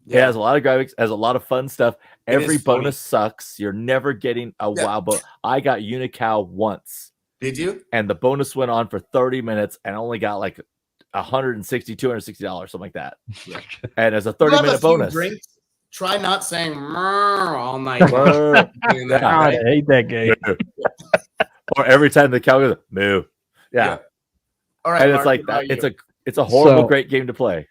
It has a lot of graphics, has a lot of fun stuff. Every bonus sucks. You're never getting a wow bonus. I got Unicow once. Did you? And the bonus went on for 30 minutes and only got like $160, $260, something like that. Yeah. And as a 30-minute bonus. Drinks, try not saying all night. I hate that game. Or every time the cow goes, moo. Yeah. All right. And it's like that. It's a horrible, great game to play.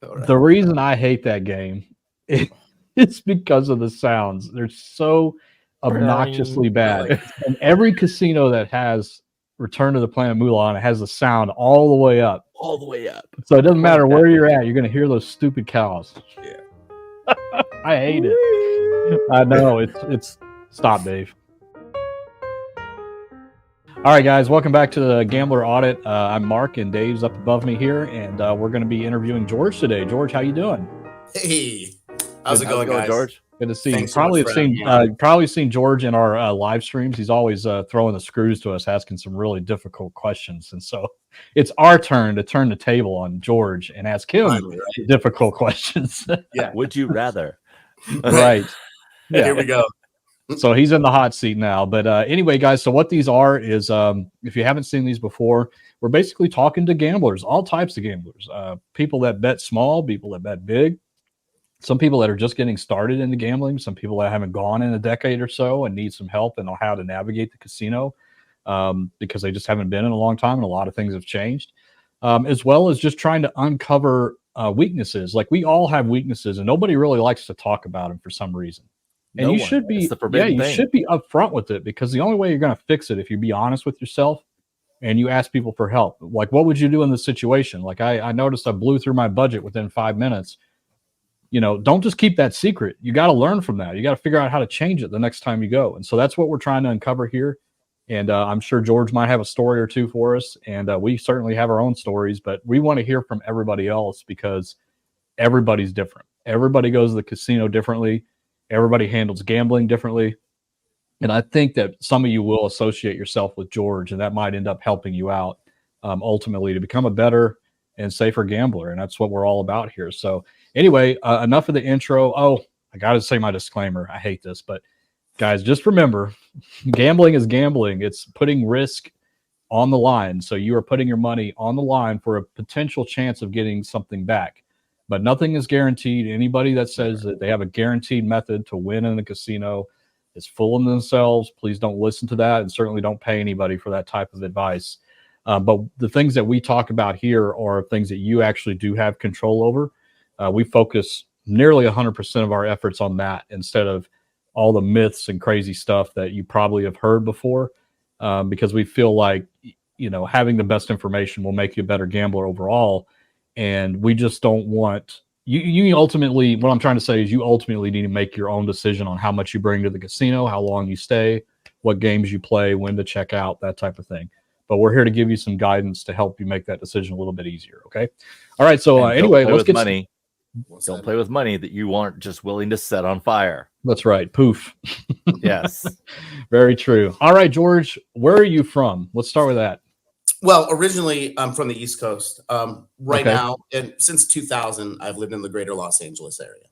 Right. The reason I hate that game is because of the sounds. They're so obnoxiously bad. And every casino that has Return to the Planet Mulan has the sound all the way up. All the way up. So it doesn't matter where you're at, you're going to hear those stupid cows. Yeah. I hate it. I know. It's stop, Dave. All right, guys, welcome back to the Gambler Audit. I'm Mark, and Dave's up above me here, and we're going to be interviewing George today. George, how you doing? Hey, how's it going, guys? George? Good to see you. Probably seen George in our live streams. He's always throwing the screws to us, asking some really difficult questions, and so it's our turn to turn the table on George and ask him difficult questions. Yeah. Would you rather? Right. Yeah. Here we go. So he's in the hot seat now. But anyway, guys, so what these are is, if you haven't seen these before, we're basically talking to gamblers, all types of gamblers, people that bet small, people that bet big, some people that are just getting started into gambling, some people that haven't gone in a decade or so and need some help and know how to navigate the casino because they just haven't been in a long time and a lot of things have changed, as well as just trying to uncover weaknesses. Like we all have weaknesses and nobody really likes to talk about them for some reason. And you should be, should be upfront with it because the only way you're going to fix it if you be honest with yourself and you ask people for help. Like, what would you do in this situation? Like, I noticed I blew through my budget within 5 minutes. You know, don't just keep that secret. You got to learn from that. You got to figure out how to change it the next time you go. And so that's what we're trying to uncover here. And I'm sure George might have a story or two for us. And we certainly have our own stories, but we want to hear from everybody else because everybody's different. Everybody goes to the casino differently. Everybody handles gambling differently. And I think that some of you will associate yourself with George, and that might end up helping you out ultimately to become a better and safer gambler. And that's what we're all about here. So anyway, enough of the intro. Oh, I got to say my disclaimer. I hate this, but guys, just remember, gambling is gambling. It's putting risk on the line. So you are putting your money on the line for a potential chance of getting something back. But nothing is guaranteed. Anybody that says that they have a guaranteed method to win in the casino is fooling themselves. Please don't listen to that, and certainly don't pay anybody for that type of advice. But the things that we talk about here are things that you actually do have control over. We focus nearly 100% of our efforts on that instead of all the myths and crazy stuff that you probably have heard before, because we feel like, you know, having the best information will make you a better gambler overall. And we just don't want you ultimately, what I'm trying to say is you ultimately need to make your own decision on how much you bring to the casino, how long you stay, what games you play, when to check out, that type of thing. But we're here to give you some guidance to help you make that decision a little bit easier. Okay. All right. So anyway, let's get money. Don't play with money that you aren't just willing to set on fire. That's right. Poof. Yes. Very true. All right, George, where are you from? Let's start with that. Well, originally I'm from the East Coast. Right now, and since 2000, I've lived in the greater Los Angeles area.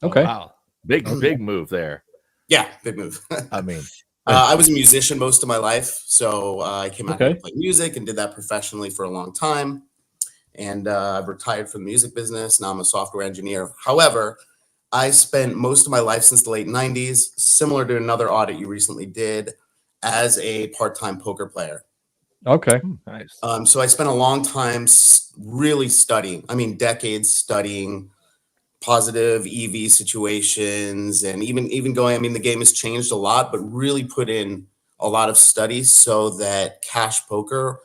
Okay. Oh, wow. Big move there. Yeah, big move. I mean, I was a musician most of my life, so I came out here to play music and did that professionally for a long time. And I've retired from the music business. Now I'm a software engineer. However, I spent most of my life since the late 90s, similar to another audit you recently did, as a part-time poker player. Okay. Nice. So I spent a long time really studying, decades studying positive EV situations and even going, the game has changed a lot, but really put in a lot of studies so that cash poker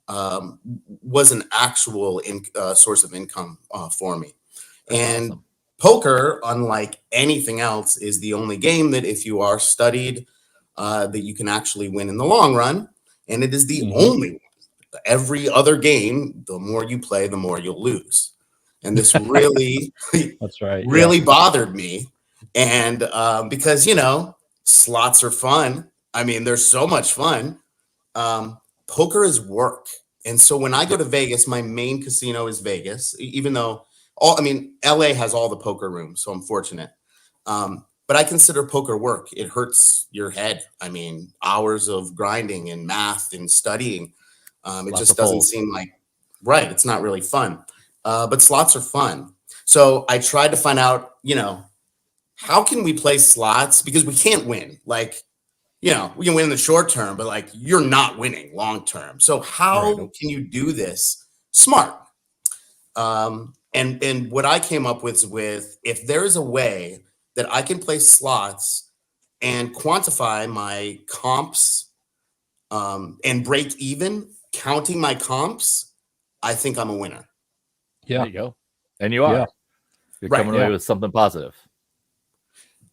was an actual source of income for me. And awesome. Poker, unlike anything else, is the only game that if you are studied, that you can actually win in the long run. And it is the only one. Every other game, the more you play, the more you'll lose. And this really, that's right, really bothered me. And because, slots are fun. They're so much fun. Poker is work. And so when I go to Vegas, my main casino is Vegas, even though LA has all the poker rooms, so I'm fortunate. But I consider poker work. It hurts your head. I mean, hours of grinding and math and studying. It just doesn't seem like right. It's not really fun. But slots are fun. So I tried to find out, how can we play slots? Because we can't win. Like, we can win in the short term, but like you're not winning long term. So how can you do this smart? And what I came up with if there is a way that I can play slots and quantify my comps and break even counting my comps, I think I'm a winner. Yeah. There you go. And you are. Yeah. You're coming away with something positive.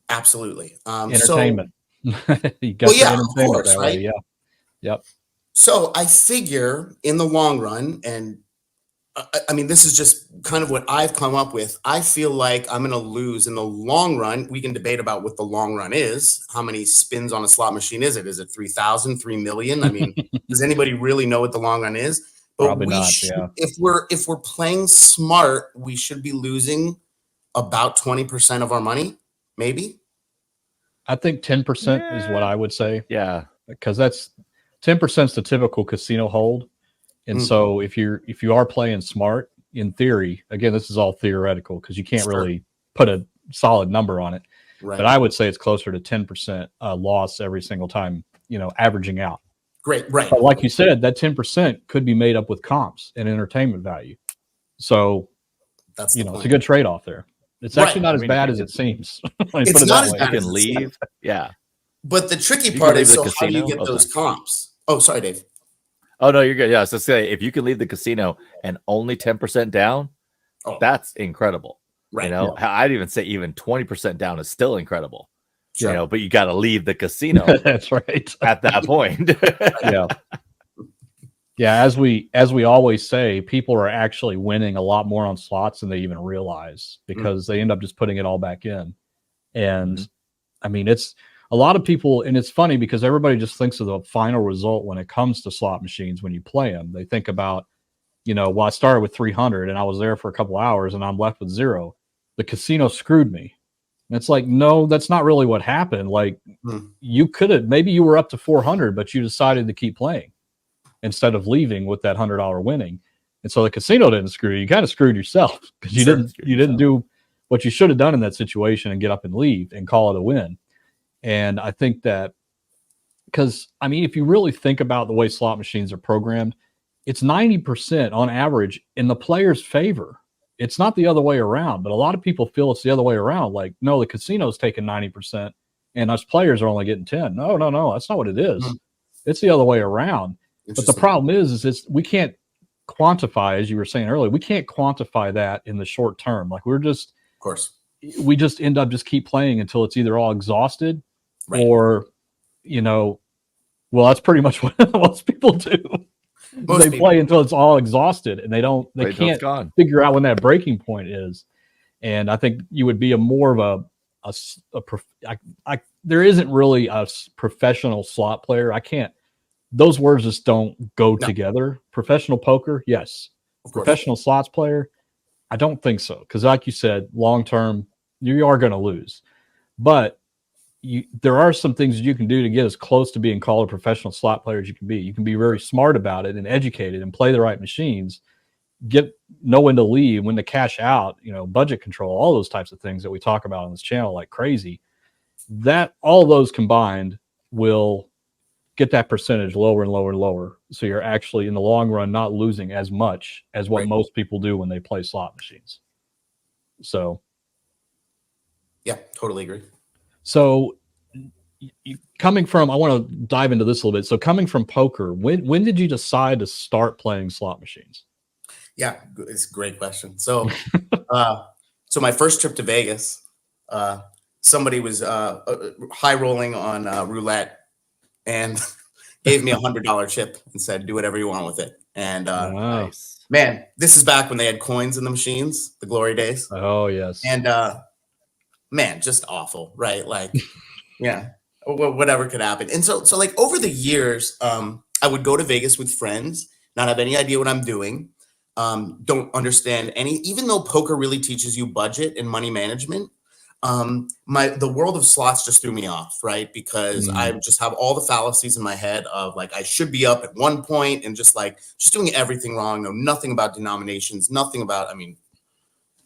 Absolutely. Entertainment. You got of course, right? way. Yeah. Yep. So I figure in the long run, and I mean, this is just kind of what I've come up with. I feel like I'm going to lose in the long run. We can debate about what the long run is. How many spins on a slot machine is it? Is it 3,000, 3 million? I mean, does anybody really know what the long run is? But probably not. If we're playing smart, we should be losing about 20% of our money, maybe. I think 10% is what I would say. Yeah, because that's 10% is the typical casino hold. And so if you are playing smart, in theory, again, this is all theoretical because you can't really put a solid number on it. Right. But I would say it's closer to 10% loss every single time, averaging out. Great, right. But like you said, that 10% could be made up with comps and entertainment value. So that's it's a good trade-off there. It's actually not as bad as it seems. It's not as bad as you can leave. Yeah. But the tricky part is, so how do you get those comps? Oh, sorry, Dave. Oh, no, you're good. Yeah, so say if you can leave the casino and only 10% down, that's incredible. Right. I'd even say even 20% down is still incredible. Sure. But you got to leave the casino. That's right. At that point. Yeah. Yeah, as we always say, people are actually winning a lot more on slots than they even realize because they end up just putting it all back in. And I mean, it's a lot of people, and it's funny because everybody just thinks of the final result when it comes to slot machines when you play them. They think about, well, I started with 300 and I was there for a couple hours and I'm left with 0. The casino screwed me. And it's like, no, that's not really what happened. Like you could have, maybe you were up to 400, but you decided to keep playing instead of leaving with that $100 winning. And so the casino didn't screw you. You kind of screwed yourself because you didn't do what you should have done in that situation and get up and leave and call it a win. And I think that because, I mean, if you really think about the way slot machines are programmed, it's 90% on average in the player's favor. It's not the other way around, but a lot of people feel it's the other way around. Like, no, the casino's taking 90% and us players are only getting 10. No, that's not what it is. It's the other way around. But the problem is we can't quantify, as you were saying earlier, we can't quantify that in the short term. Like we just end up just keep playing until it's either all exhausted or, well, that's pretty much what most people do. They play until it's all exhausted and they can't figure out when that breaking point is. And I think you would be more of there isn't really a professional slot player. Those words just don't go together. Professional poker, yes. Professional slots player, I don't think so. Because like you said, long term, you are going to lose. But there are some things you can do to get as close to being called a professional slot player as you can be. You can be very smart about it and educated and play the right machines. Know when to leave, when to cash out, budget control, all those types of things that we talk about on this channel like crazy. That all those combined will get that percentage lower and lower and lower. So you're actually in the long run not losing as much as what most people do when they play slot machines. So yeah, totally agree. So coming from, I want to dive into this a little bit. So coming from poker, when did you decide to start playing slot machines? Yeah, it's a great question. So so my first trip to Vegas, somebody was high rolling on roulette and gave me $100 chip and said, do whatever you want with it. And nice. Man, this is back when they had coins in the machines, the glory days. Oh, yes. And man, just awful, right? Like, yeah, whatever could happen. And so like over the years, I would go to Vegas with friends, not have any idea what I'm doing. don't understand even though poker really teaches you budget and money management. The world of slots just threw me off, right? Because I just have all the fallacies in my head of like, I should be up at one point and just doing everything wrong. Know nothing about denominations, nothing about,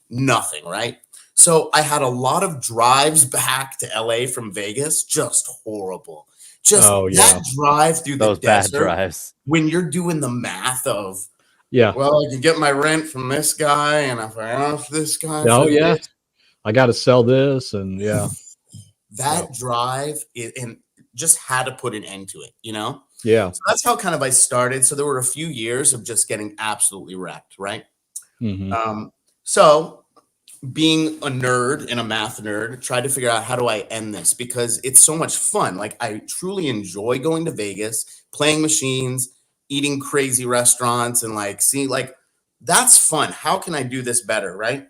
nothing, right? So I had a lot of drives back to LA from Vegas, just horrible. Just that drive through the bad desert drives. when you're doing the math of, yeah, well, I can get my rent from this guy, and if I ask this guy, this, I got to sell this, and that drive and just had to put an end to it, Yeah. So that's how kind of I started. So there were a few years of just getting absolutely wrecked, right? So being a nerd and a math nerd, tried to figure out how do I end this because it's so much fun. Like I truly enjoy going to Vegas, playing machines, eating crazy restaurants, and seeing that's fun. How can I do this better, right?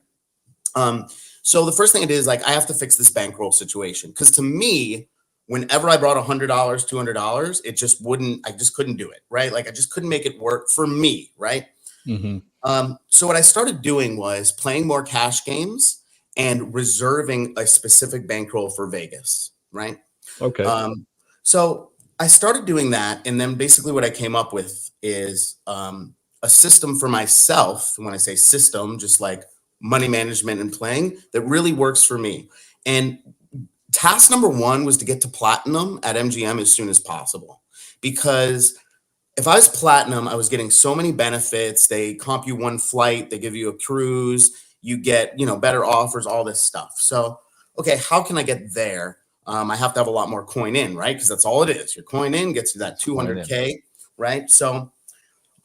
So the first thing I did is I have to fix this bankroll situation because to me, whenever I brought $100, $200, it just wouldn't. I just couldn't do it, right? I just couldn't make it work for me, right? So what I started doing was playing more cash games and reserving a specific bankroll for Vegas, right? Okay. So I started doing that, and then basically what I came up with is a system for myself. And when I say system, just like money management and playing, that really works for me. And task number one was to get to platinum at MGM as soon as possible, because if I was platinum, I was getting so many benefits. They comp you one flight, they give you a cruise, you get, better offers, all this stuff. So, okay, how can I get there? I have to have a lot more coin in, right? Because that's all it is. Your coin in gets you that 200K, right? So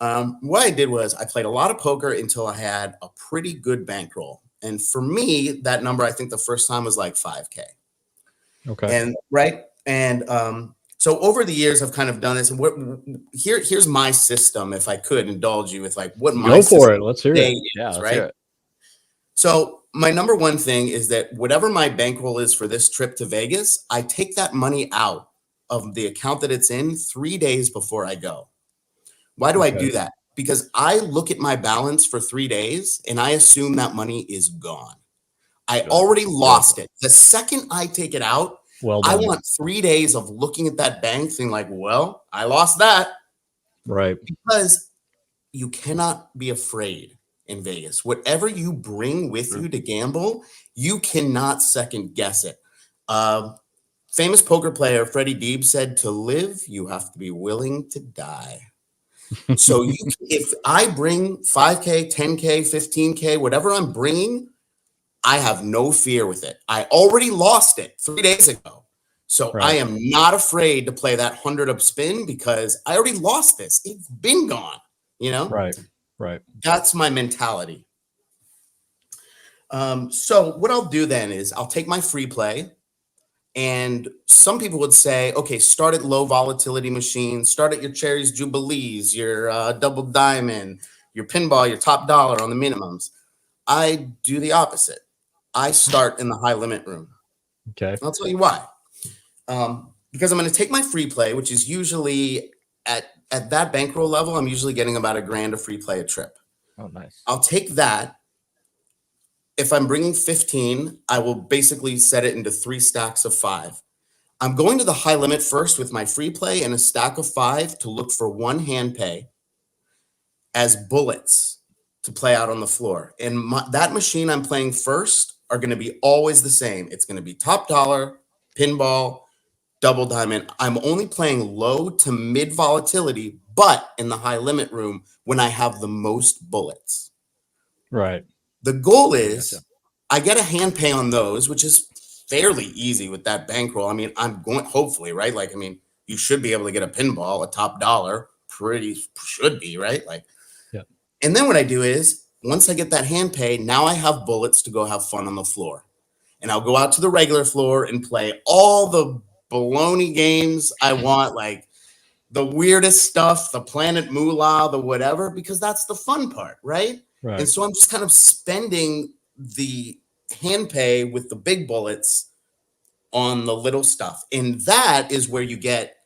what I did was I played a lot of poker until I had a pretty good bankroll. And for me, that number, I think the first time was like 5K. Okay. And right. And so over the years, I've kind of done this. And here's my system, if I could indulge you with what my go for it. Let's hear it. Let's right? hear it. So my number one thing is that whatever my bankroll is for this trip to Vegas, I take that money out of the account that it's in 3 days before I go. Why do I do that? Because I look at my balance for 3 days and I assume that money is gone. I already lost it. The second I take it out, I want 3 days of looking at that bank thing well, I lost that. Right. Because you cannot be afraid in Vegas. Whatever you bring with you to gamble, you cannot second guess it. Famous poker player Freddie Deeb said, to live, you have to be willing to die. So if I bring 5K, 10K, 15K, whatever I'm bringing, I have no fear with it. I already lost it 3 days ago. So I am not afraid to play that 100 up spin because I already lost this. It's been gone, Right. That's my mentality. So what I'll do then is I'll take my free play, and some people would say, okay, start at low volatility machines, start at your Cherries Jubilees, your Double Diamond, your Pinball, your Top Dollar on the minimums. I do the opposite. I start in the high limit room. Okay. I'll tell you why. Because I'm going to take my free play, which is usually at that bankroll level, I'm usually getting about $1,000 a free play a trip. Oh, nice. I'll take that. If I'm bringing 15, I will basically set it into 3 stacks of 5. I'm going to the high limit first with my free play and a stack of 5 to look for one hand pay as bullets to play out on the floor. And that machine I'm playing first are going to be always the same. It's going to be Top Dollar, Pinball, Double Diamond. I'm only playing low to mid volatility, but in the high limit room when I have the most bullets. Right. The goal is I get a hand pay on those, which is fairly easy with that bankroll. I mean, I'm going, hopefully, right? You should be able to get a Pinball, a Top Dollar, should be, right? And then what I do is once I get that hand pay, now I have bullets to go have fun on the floor. And I'll go out to the regular floor and play all the baloney games I want, the weirdest stuff, the Planet Moolah, the whatever, because that's the fun part, right? Right. And so I'm just kind of spending the hand pay with the big bullets on the little stuff. And that is where you get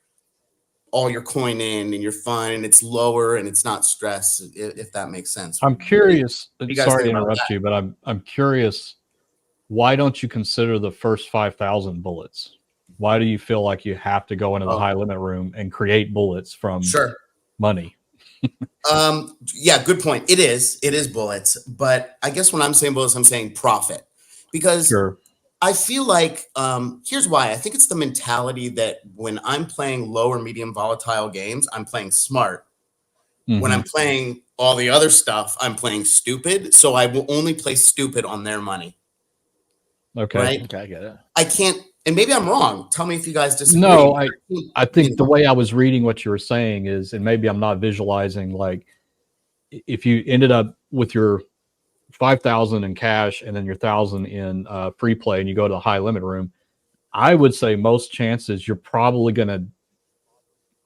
all your coin in and you're fine and it's lower and it's not stress, if that makes sense. I'm curious. you guys Sorry to think about interrupt that? you, but I'm curious. Why don't you consider the first 5,000 bullets? Why do you feel like you have to go into the high limit room and create bullets from money? Yeah, good point. It is bullets, but I guess when I'm saying bullets, I'm saying profit, because I feel like here's why. I think it's the mentality that when I'm playing low or medium volatile games, I'm playing smart. When I'm playing all the other stuff, I'm playing stupid. So I will only play stupid on their money. Okay. Right? Okay, I get it. I can't, and maybe I'm wrong. Tell me if you guys disagree. No, I think the way I was reading what you were saying is, and maybe I'm not visualizing, like if you ended up with your 5,000 in cash and then your 1,000 in free play and you go to the high limit room, I would say most chances you're probably going to,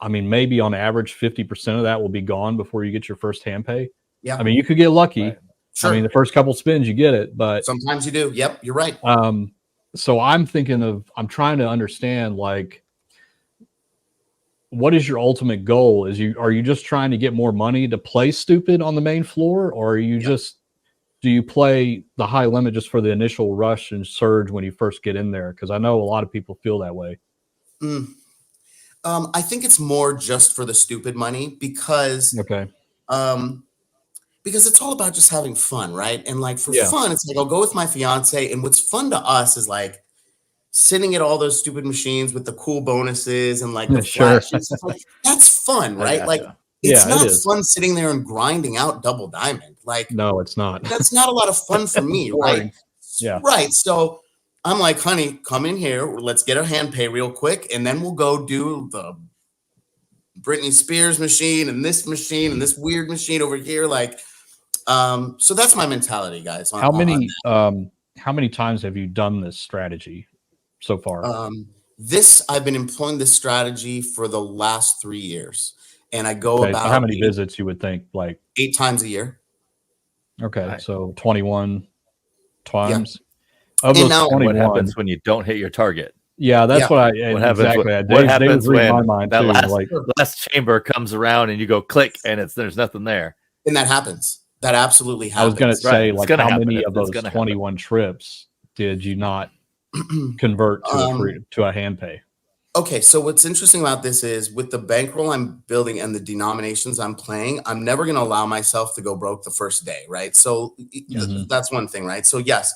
I mean, maybe on average 50% of that will be gone before you get your first hand pay. Yeah. I mean, you could get lucky. Right. Sure. I mean, the first couple spins you get it, but sometimes you do. Yep, you're right. So I'm trying to understand, like, what is your ultimate goal? Are you just trying to get more money to play stupid on the main floor, or are you do you play the high limit just for the initial rush and surge when you first get in there? Because I know a lot of people feel that way. I think it's more just for the stupid money because because it's all about just having fun, right? And like for fun, it's like I'll go with my fiance, and what's fun to us is like sitting at all those stupid machines with the cool bonuses and like the flashes. Like, that's fun, right? Like it's not fun sitting there and grinding out double diamond. Like, no, it's not. That's not a lot of fun for me, right? Yeah. Right. So I'm like, honey, come in here. Let's get a hand pay real quick, and then we'll go do the Britney Spears machine and this weird machine over here. Like, so that's my mentality, guys. How many times have you done this strategy so far? I've been employing this strategy for the last 3 years, and I go about how many visits you would think, like 8 times a year. Okay, so 21 times. Yeah. Of those 21, what happens when you don't hit your target? Yeah, that's what happens. What happens when that last chamber comes around and you go click and there's nothing there? And that happens. That absolutely happens. I was going to say, like, how many of those 21 trips did you not convert to a hand pay? Okay, so what's interesting about this is with the bankroll I'm building and the denominations I'm playing, I'm never going to allow myself to go broke the first day, right? So that's one thing, right? So yes,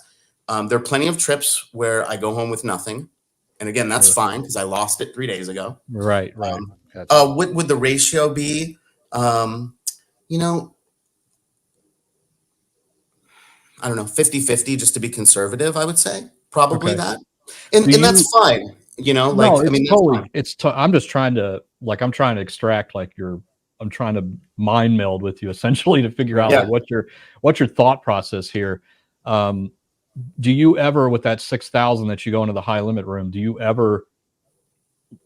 there are plenty of trips where I go home with nothing. And again, that's fine because I lost it 3 days ago. Right. What would the ratio be? You know, I don't know, 50-50 just to be conservative, I would say. Probably that. And that's fine. You know, like, no, I mean, I'm just trying to, like, I'm trying to extract, like, I'm trying to mind meld with you essentially to figure out like, what's your thought process here. Do you ever, with that 6,000 that you go into the high limit room, do you ever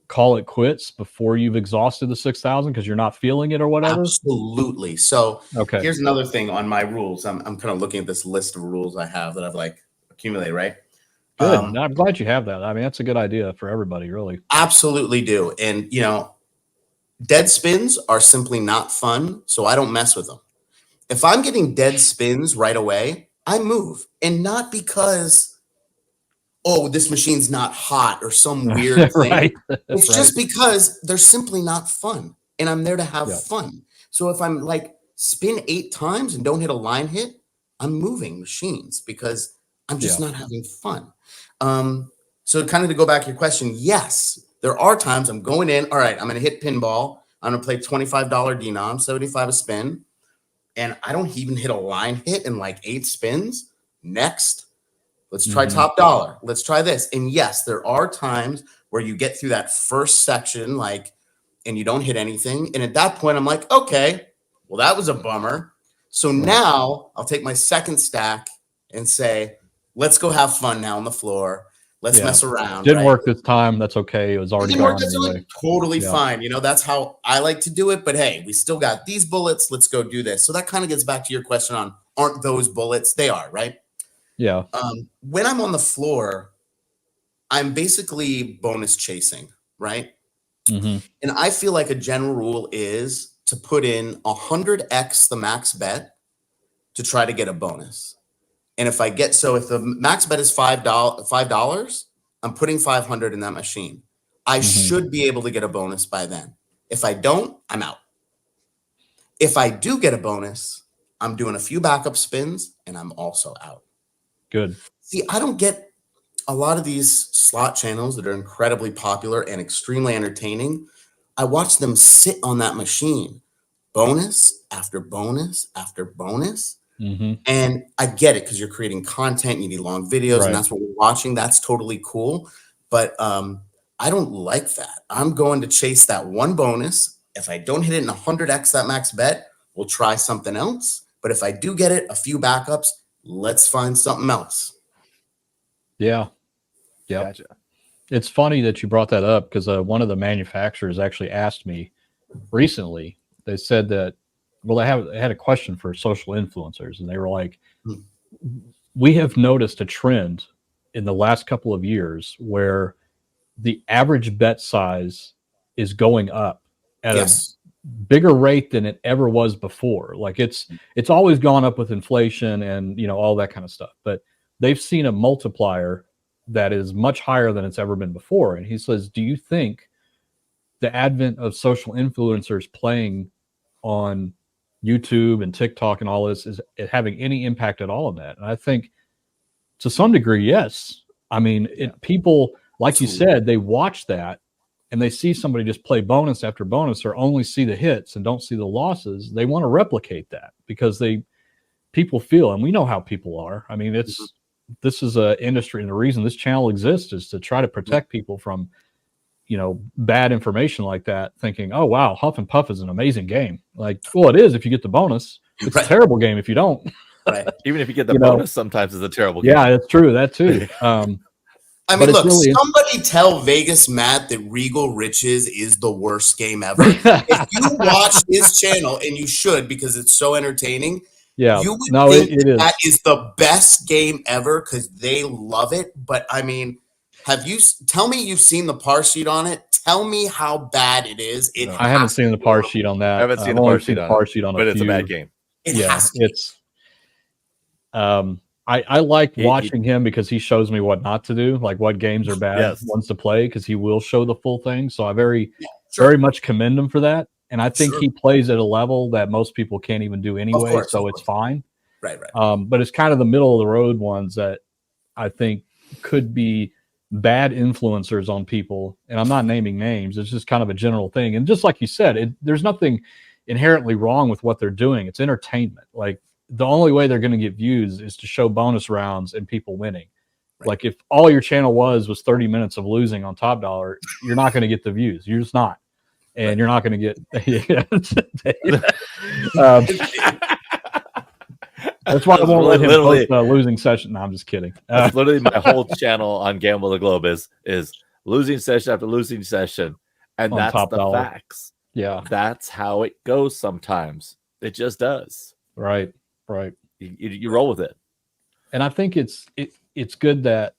call it quits before you've exhausted the 6,000 because you're not feeling it or whatever? Absolutely. So here's another thing on my rules. I'm kind of looking at this list of rules I have that I've like accumulated, right? Good. I'm glad you have that. I mean, that's a good idea for everybody, really. Absolutely do. And, you know, dead spins are simply not fun, so I don't mess with them. If I'm getting dead spins right away, I move. And not because, oh, this machine's not hot or some weird thing. It's just because they're simply not fun. And I'm there to have fun. So if I'm like spin 8 times and don't hit a line hit, I'm moving machines because I'm just not having fun. So kind of to go back to your question, yes, there are times I'm going in. All right, I'm going to hit pinball. I'm going to play $25 denom, 75 a spin. And I don't even hit a line hit in like 8 spins. Next, let's try top dollar. Let's try this. And yes, there are times where you get through that first section, like, and you don't hit anything. And at that point, I'm like, okay, well, that was a bummer. So now I'll take my second stack and say, let's go have fun now on the floor. Let's mess around. Didn't work this time. That's okay. It was already gone anyway. Totally fine. You know, that's how I like to do it. But hey, we still got these bullets. Let's go do this. So that kind of gets back to your question on, aren't those bullets? They are, right? Yeah. When I'm on the floor, I'm basically bonus chasing, right? Mm-hmm. And I feel like a general rule is to put in 100x the max bet to try to get a bonus. And if the max bet is $5, I'm putting 500 in that machine. I should be able to get a bonus by then. If I don't, I'm out. If I do get a bonus, I'm doing a few backup spins and I'm also out. Good. See, I don't get a lot of these slot channels that are incredibly popular and extremely entertaining. I watch them sit on that machine, bonus after bonus after bonus. And I get it because you're creating content, you need long videos, and that's what we're watching. That's totally cool. But I don't like that. I'm going to chase that one bonus. If I don't hit it in 100x that max bet, we'll try something else. But if I do get it, a few backups, let's find something else. Yeah. Gotcha. It's funny that you brought that up because one of the manufacturers actually asked me recently. They said that, well, they had a question for social influencers, and they were like, we have noticed a trend in the last couple of years where the average bet size is going up at a bigger rate than it ever was before. Like it's always gone up with inflation and, you know, all that kind of stuff, but they've seen a multiplier that is much higher than it's ever been before. And he says, do you think the advent of social influencers playing on YouTube and TikTok and all this is it having any impact at all on that? And I think to some degree, yes. I mean, people, like you said, they watch that and they see somebody just play bonus after bonus or only see the hits and don't see the losses. They want to replicate that because people feel, and we know how people are. I mean, this is an industry, and the reason this channel exists is to try to protect people from, you know, bad information like that, thinking, oh, wow, Huff and Puff is an amazing game. Like, well, it is if you get the bonus. It's a terrible game if you don't. Right. Even if you get the bonus, sometimes it's a terrible game. Yeah, that's true. That too. I mean, look, really, somebody tell Vegas Matt that Regal Riches is the worst game ever. If you watch his channel, and you should because it's so entertaining, you would think that is the best game ever because they love it. But I mean, tell me you've seen the par sheet on it. Tell me how bad it is. I haven't seen the par sheet on that. I haven't seen the par sheet on it, but it's a bad game. It's I like watching him because he shows me what not to do, like what games are bad ones to play, because he will show the full thing. So I very much commend him for that. And I think he plays at a level that most people can't even do anyway, so it's fine. Right. But it's kind of the middle of the road ones that I think could be bad influencers on people. And I'm not naming names. It's just kind of a general thing. And just like you said, there's nothing inherently wrong with what they're doing. It's entertainment. Like, the only way they're going to get views is to show bonus rounds and people winning. Right. Like if all your channel was 30 minutes of losing on Top Dollar, you're not going to get the views. You're just not. And you're not going to get. That's why I won't let him post a losing session. No, I'm just kidding. That's literally my whole channel on Gamble the Globe is losing session after losing session. And that's Top the Dollar. Facts. Yeah. That's how it goes sometimes. It just does. Right. You roll with it. And I think it's good that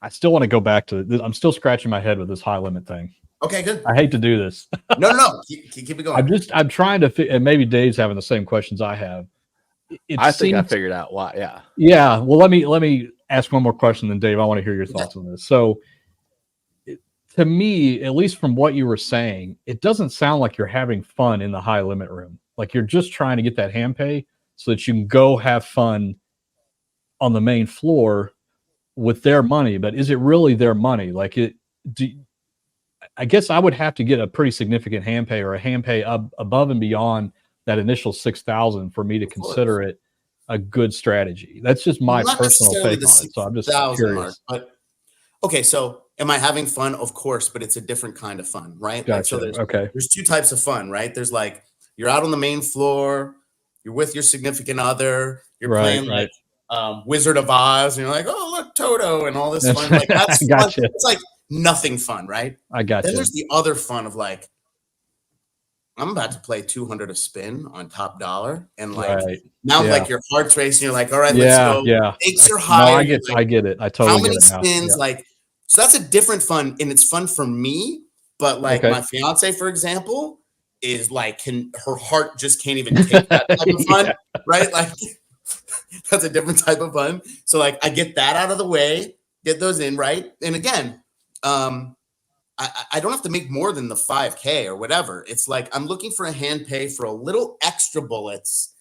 I still want to go back to this. I'm still scratching my head with this high limit thing. Okay, good. I hate to do this. No. Keep it going. I'm trying to and maybe Dave's having the same questions I have. I think I figured out why. Yeah. Yeah. Well, let me ask one more question then, Dave. I want to hear your thoughts on this. So to me, at least from what you were saying, it doesn't sound like you're having fun in the high limit room. Like you're just trying to get that hand pay so that you can go have fun on the main floor with their money. But is it really their money? Like I guess I would have to get a pretty significant hand pay or a hand pay above and beyond that initial 6,000 for me to consider it a good strategy. That's just my personal take on it. So I'm just curious. But okay, so am I having fun? Of course, but it's a different kind of fun, right? Gotcha. Like, so there's two types of fun, right? There's like you're out on the main floor, you're with your significant other, you're playing like Wizard of Oz, and you're like, oh look, Toto, and all this fun. Like that's fun. It's like nothing fun, right? I got you. Then there's the other fun of like, I'm about to play 200 a spin on Top Dollar, and like now like your heart's racing. You're like, all right, let's go. Yeah, stakes are high. No, I get it. I totally how many get it now. spins? Like So that's a different fun, and it's fun for me. But like my fiance, for example, is like, her heart just can't even take that type of fun, right? Like that's a different type of fun. So like I get that out of the way, get those in, right? And again, I don't have to make more than the 5K or whatever. It's like I'm looking for a hand pay for a little extra bullets.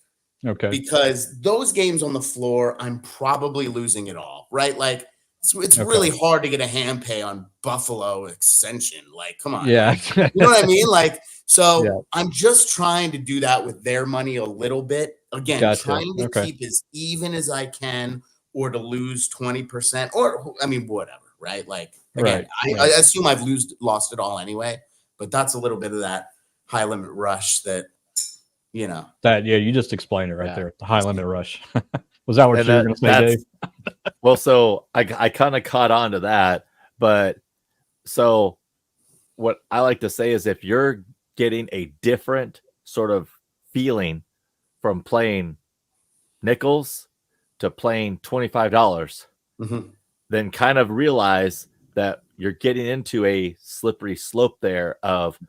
Okay. Because those games on the floor, I'm probably losing it all, right? Like it's really hard to get a hand pay on Buffalo Ascension. Like, come on. Yeah. Like, you know what I mean? Like, so I'm just trying to do that with their money a little bit. Again, trying to keep as even as I can, or to lose 20%, or I mean, whatever, right? Like, again, I assume I've lost it all anyway, but that's a little bit of that high limit rush that, you know. You just explained it right there. The high limit rush. Was that what you were going to say, Dave? Well, so I kind of caught on to that, but so what I like to say is if you're getting a different sort of feeling from playing nickels to playing $25, then kind of realize that you're getting into a slippery slope there of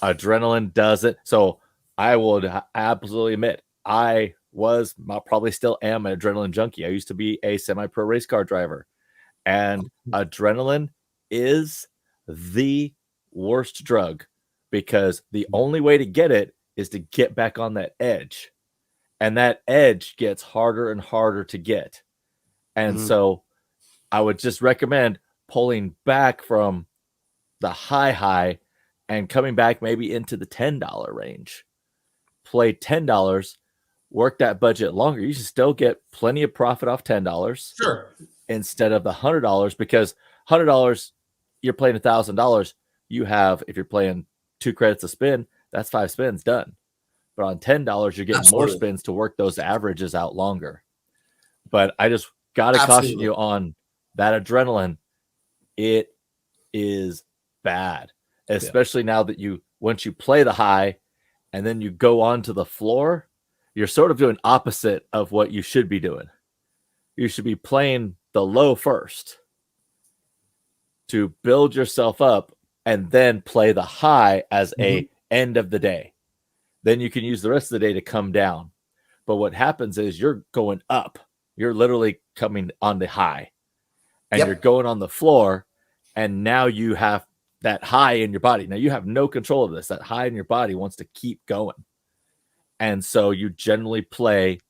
adrenaline doesn't. So I would absolutely admit I probably still am an adrenaline junkie. I used to be a semi-pro race car driver, and adrenaline is the worst drug because the only way to get it is to get back on that edge, and that edge gets harder and harder to get. And so I would just recommend pulling back from the high and coming back maybe into the $10 range. Play $10, work that budget longer. You should still get plenty of profit off $10. Sure. Instead of the $100, because $100, you're playing $1,000. You have, if you're playing 2 credits a spin, that's 5 spins done. But on $10, you're getting more spins to work those averages out longer. But I just got to caution you on that adrenaline. It is bad, especially now that once you play the high and then you go onto the floor, you're sort of doing opposite of what you should be doing. You should be playing the low first to build yourself up and then play the high as a end of the day. Then you can use the rest of the day to come down. But what happens is you're going up. You're literally coming on the high and you're going on the floor. And now you have that high in your body. Now you have no control of this. That high in your body wants to keep going. And so you generally play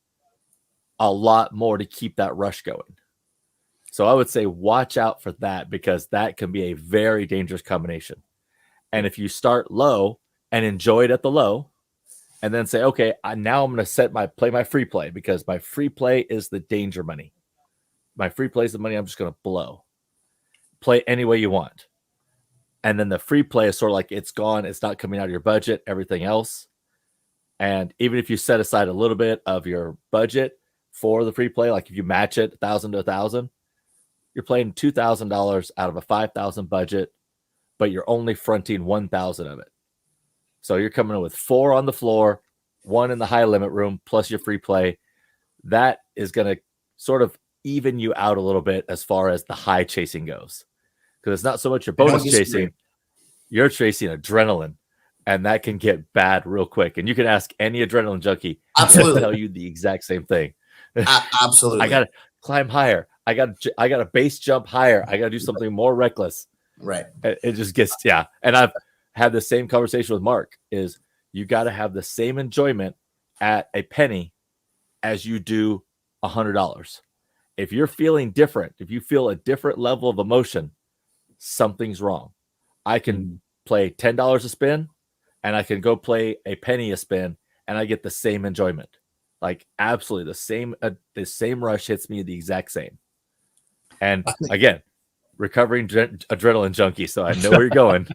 a lot more to keep that rush going. So I would say watch out for that, because that can be a very dangerous combination. And if you start low and enjoy it at the low, and then say, okay, now I'm going to play my free play, because my free play is the danger money. My free play is the money I'm just going to blow. Play any way you want. And then the free play is sort of like it's gone. It's not coming out of your budget, everything else. And even if you set aside a little bit of your budget for the free play, like if you match it 1,000 to 1,000, you're playing $2,000 out of a 5,000 budget, but you're only fronting 1,000 of it. So you're coming in with 4 on the floor, 1 in the high limit room, plus your free play. That is going to sort of even you out a little bit as far as the high chasing goes. Because it's not so much your bonus chasing, you're chasing adrenaline, and that can get bad real quick. And you can ask any adrenaline junkie, they'll tell you the exact same thing. Absolutely. I got to climb higher. I got a base jump higher. I got to do something more reckless. Right. It just gets, And I've had the same conversation with Mark, is you got to have the same enjoyment at a penny as you do $100. If you're feeling different, if you feel a different level of emotion, something's wrong. I can play $10 a spin, and I can go play a penny a spin, and I get the same enjoyment. Like absolutely the same rush hits me the exact same. And again, recovering adrenaline junkie, so I know where you're going.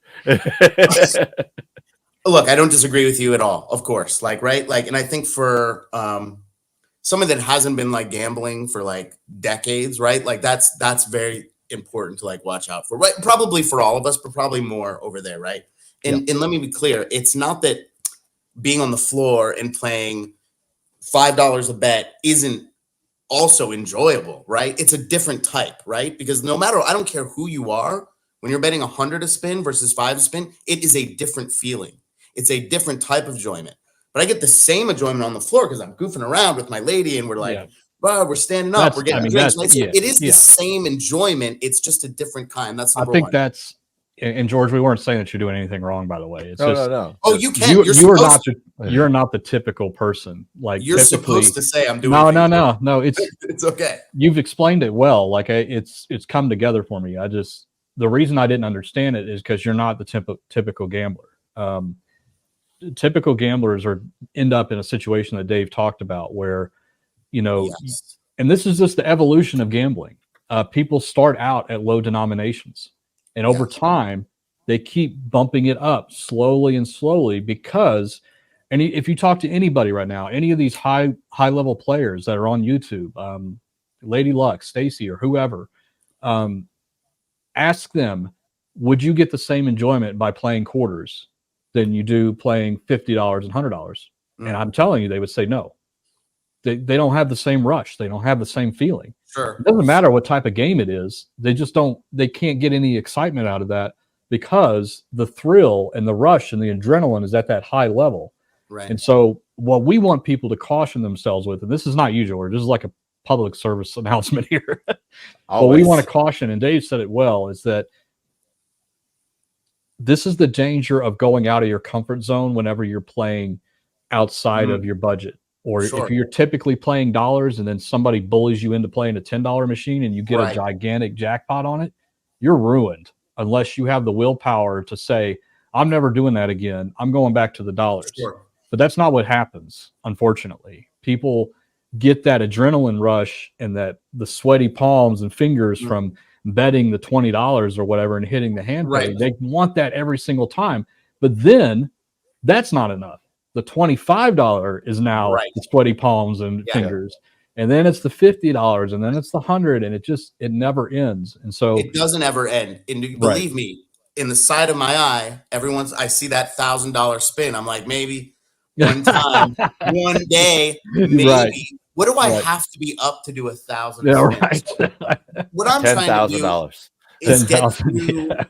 Look, I don't disagree with you at all, of course. Like, right? Like, and I think for someone that hasn't been like gambling for like decades, right? Like that's very important to like watch out for, right? Probably for all of us, but probably more over there, right? And let me be clear, it's not that being on the floor and playing $5 a bet isn't also enjoyable, right? It's a different type, right? Because no matter, I don't care who you are, when you're betting 100 a spin versus 5 a spin, it is a different feeling. It's a different type of enjoyment. But I get the same enjoyment on the floor because I'm goofing around with my lady and we're like, well, we're standing up, we're getting drinks. It is the same enjoyment. It's just a different kind. That's number one. That's, and George, we weren't saying that you're doing anything wrong, by the way. It's no. Oh, you can. You're not the typical person. Like you're supposed to say I'm doing. No. It's okay. You've explained it well. Like it's come together for me. The reason I didn't understand it is because you're not the typical gambler. Typical gamblers end up in a situation that Dave talked about where, and this is just the evolution of gambling. People start out at low denominations, and over time they keep bumping it up slowly and slowly because, and if you talk to anybody right now, any of these high level players that are on YouTube, Lady Luck, Stacy, or whoever, ask them, would you get the same enjoyment by playing quarters than you do playing $50 and $100? And I'm telling you, they would say no. They don't have the same rush. They don't have the same feeling. Sure. It doesn't matter what type of game it is. They can't get any excitement out of that because the thrill and the rush and the adrenaline is at that high level. Right. And so what we want people to caution themselves with, and this is not you, George, this is like a public service announcement here. What we want to caution, and Dave said it well, is that this is the danger of going out of your comfort zone whenever you're playing outside of your budget. Or if you're typically playing dollars and then somebody bullies you into playing a $10 machine and you get a gigantic jackpot on it, you're ruined unless you have the willpower to say, I'm never doing that again. I'm going back to the dollars. Sure. But that's not what happens, unfortunately. People get that adrenaline rush and the sweaty palms and fingers from betting the $20 or whatever and hitting the hand pay. They want that every single time. But then that's not enough. The $25 is now the sweaty palms and fingers. And then it's the $50 and then it's the $100, and it never ends. And so it doesn't ever end. And believe me, in the side of my eye, I see that $1,000 spin. I'm like, maybe one time, one day, maybe. What do I have to be up to do 1,000? Yeah, right. What I'm trying to do is get through. Yeah.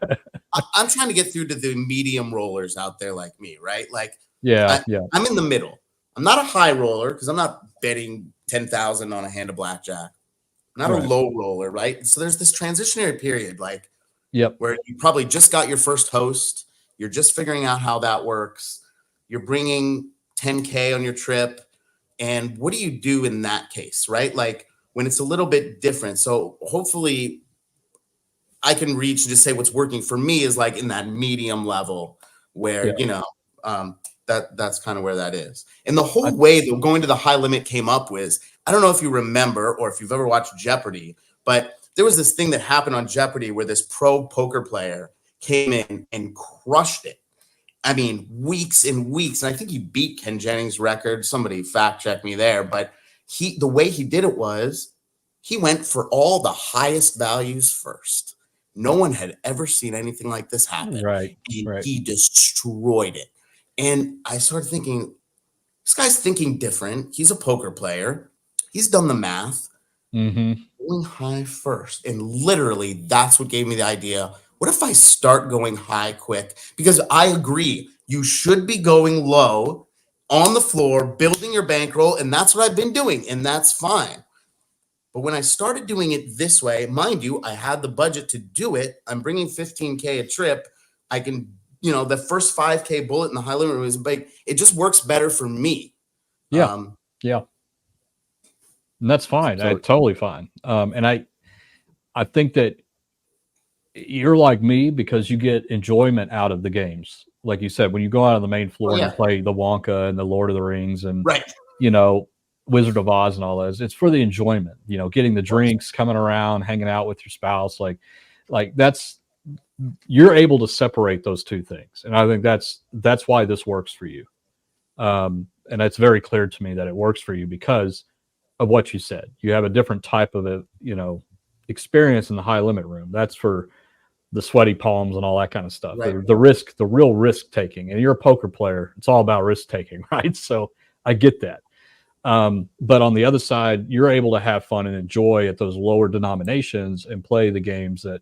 I'm trying to get through to the medium rollers out there like me, right? Like, I'm in the middle. I'm not a high roller because I'm not betting 10,000 on a hand of blackjack. I'm not a low roller, right? So there's this transitionary period, like, where you probably just got your first host. You're just figuring out how that works. You're bringing 10K on your trip. And what do you do in that case, right? Like when it's a little bit different. So hopefully I can reach and just say what's working for me is like in that medium level where, that's kind of where that is. And the whole way that going to the high limit came up was, I don't know if you remember or if you've ever watched Jeopardy, but there was this thing that happened on Jeopardy where this pro poker player came in and crushed it. I mean, weeks and weeks. And I think he beat Ken Jennings' record. Somebody fact check me there. But the way he did it was he went for all the highest values first. No one had ever seen anything like this happen. Right. He destroyed it. And I started thinking, this guy's thinking different. He's a poker player. He's done the math. Going high first. And literally, that's what gave me the idea. What if I start going high quick? Because I agree, you should be going low on the floor, building your bankroll. And that's what I've been doing. And that's fine. But when I started doing it this way, mind you, I had the budget to do it. I'm bringing 15K a trip. I can, the first 5K bullet in the high limit was big. It just works better for me. Yeah. And that's fine. Totally fine. And I think that you're like me because you get enjoyment out of the games. Like you said, when you go out on the main floor and play the Wonka and the Lord of the Rings and, Wizard of Oz and all those, it's for the enjoyment, getting the drinks, coming around, hanging out with your spouse. Like that's, you're able to separate those two things. And I think that's why this works for you. And it's very clear to me that it works for you because of what you said. You have a different type of experience in the high limit room. That's for the sweaty palms and all that kind of stuff. Right. The real risk taking. And you're a poker player. It's all about risk taking, right? So I get that. But on the other side, you're able to have fun and enjoy at those lower denominations and play the games that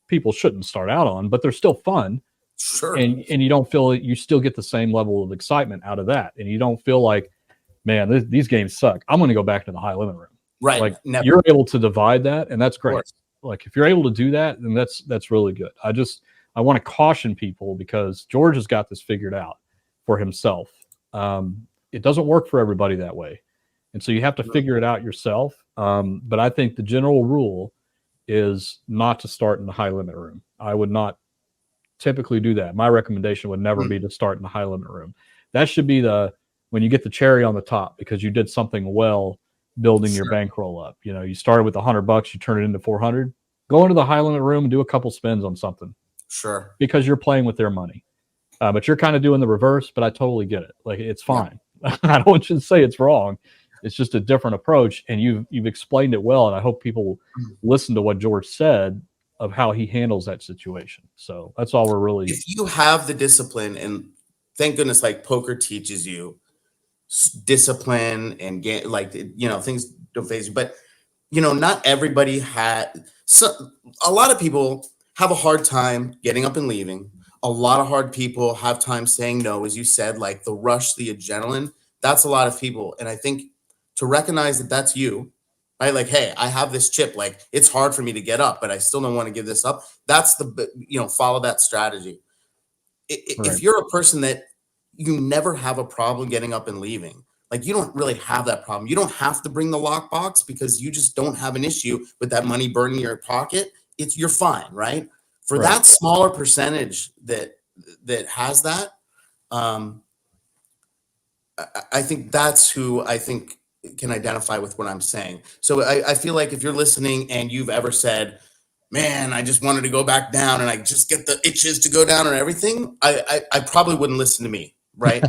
people shouldn't start out on, but they're still fun. Sure. And you don't feel it, you still get the same level of excitement out of that. And you don't feel like, man, these games suck, I'm going to go back to the high limit room. Right. Like Never. You're able to divide that, and that's great. Like if you're able to do that, then that's really good. I want to caution people because George has got this figured out for himself. It doesn't work for everybody that way. And so you have to figure it out yourself. But I think the general rule is not to start in the high limit room. I would not typically do that. My recommendation would never be to start in the high limit room. That should be when you get the cherry on the top because you did something well building your bankroll up. You know, you started with $100, you turn it into 400. Go into the high limit room and do a couple spins on something. Sure. Because you're playing with their money. But you're kind of doing the reverse, but I totally get it. Like it's fine. Yeah. I don't want you to say it's wrong. It's just a different approach, and you've explained it well, and I hope people listen to what George said of how he handles that situation. So that's all we're really. If you have the discipline, and thank goodness, like poker teaches you discipline and get things don't phase you, but not everybody a lot of people have a hard time getting up and leaving. A lot of hard people have time saying no, as you said, like the rush, the adrenaline. That's a lot of people, and I think to recognize that that's you, right? Like, hey, I have this chip. Like, it's hard for me to get up, but I still don't want to give this up. That's follow that strategy. If you're a person that you never have a problem getting up and leaving, like you don't really have that problem. You don't have to bring the lockbox because you just don't have an issue with that money burning your pocket. You're fine, right? For that smaller percentage that has that, I think that's who I think can identify with what I'm saying. So I feel like if you're listening and you've ever said, man, I just wanted to go back down and I just get the itches to go down and everything, I probably wouldn't listen to me, right?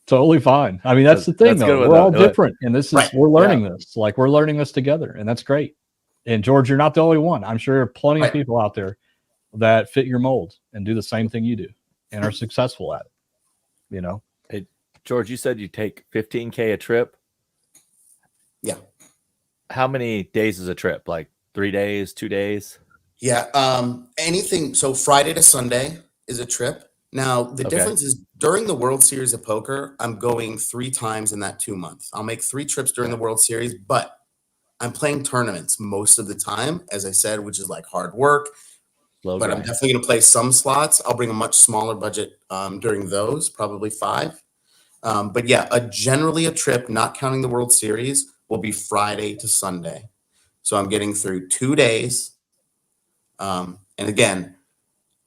Totally fine. I mean, that's the thing, though. We're all different, and this is we're learning this. Like we're learning this together, and that's great. And George, you're not the only one. I'm sure there are plenty of people out there that fit your mold and do the same thing you do and are successful at it. Hey, George, you said you take 15K a trip. Yeah. How many days is a trip? Like 3 days, 2 days? Yeah. Anything. So Friday to Sunday is a trip. Now, the difference is during the World Series of Poker, I'm going 3 times in that 2 months. I'll make 3 trips during the World Series, but I'm playing tournaments most of the time, as I said, which is like hard work. I'm definitely going to play some slots. I'll bring a much smaller budget during those, probably 5. But yeah, generally a trip, not counting the World Series, will be Friday to Sunday. So I'm getting through 2 days. And again,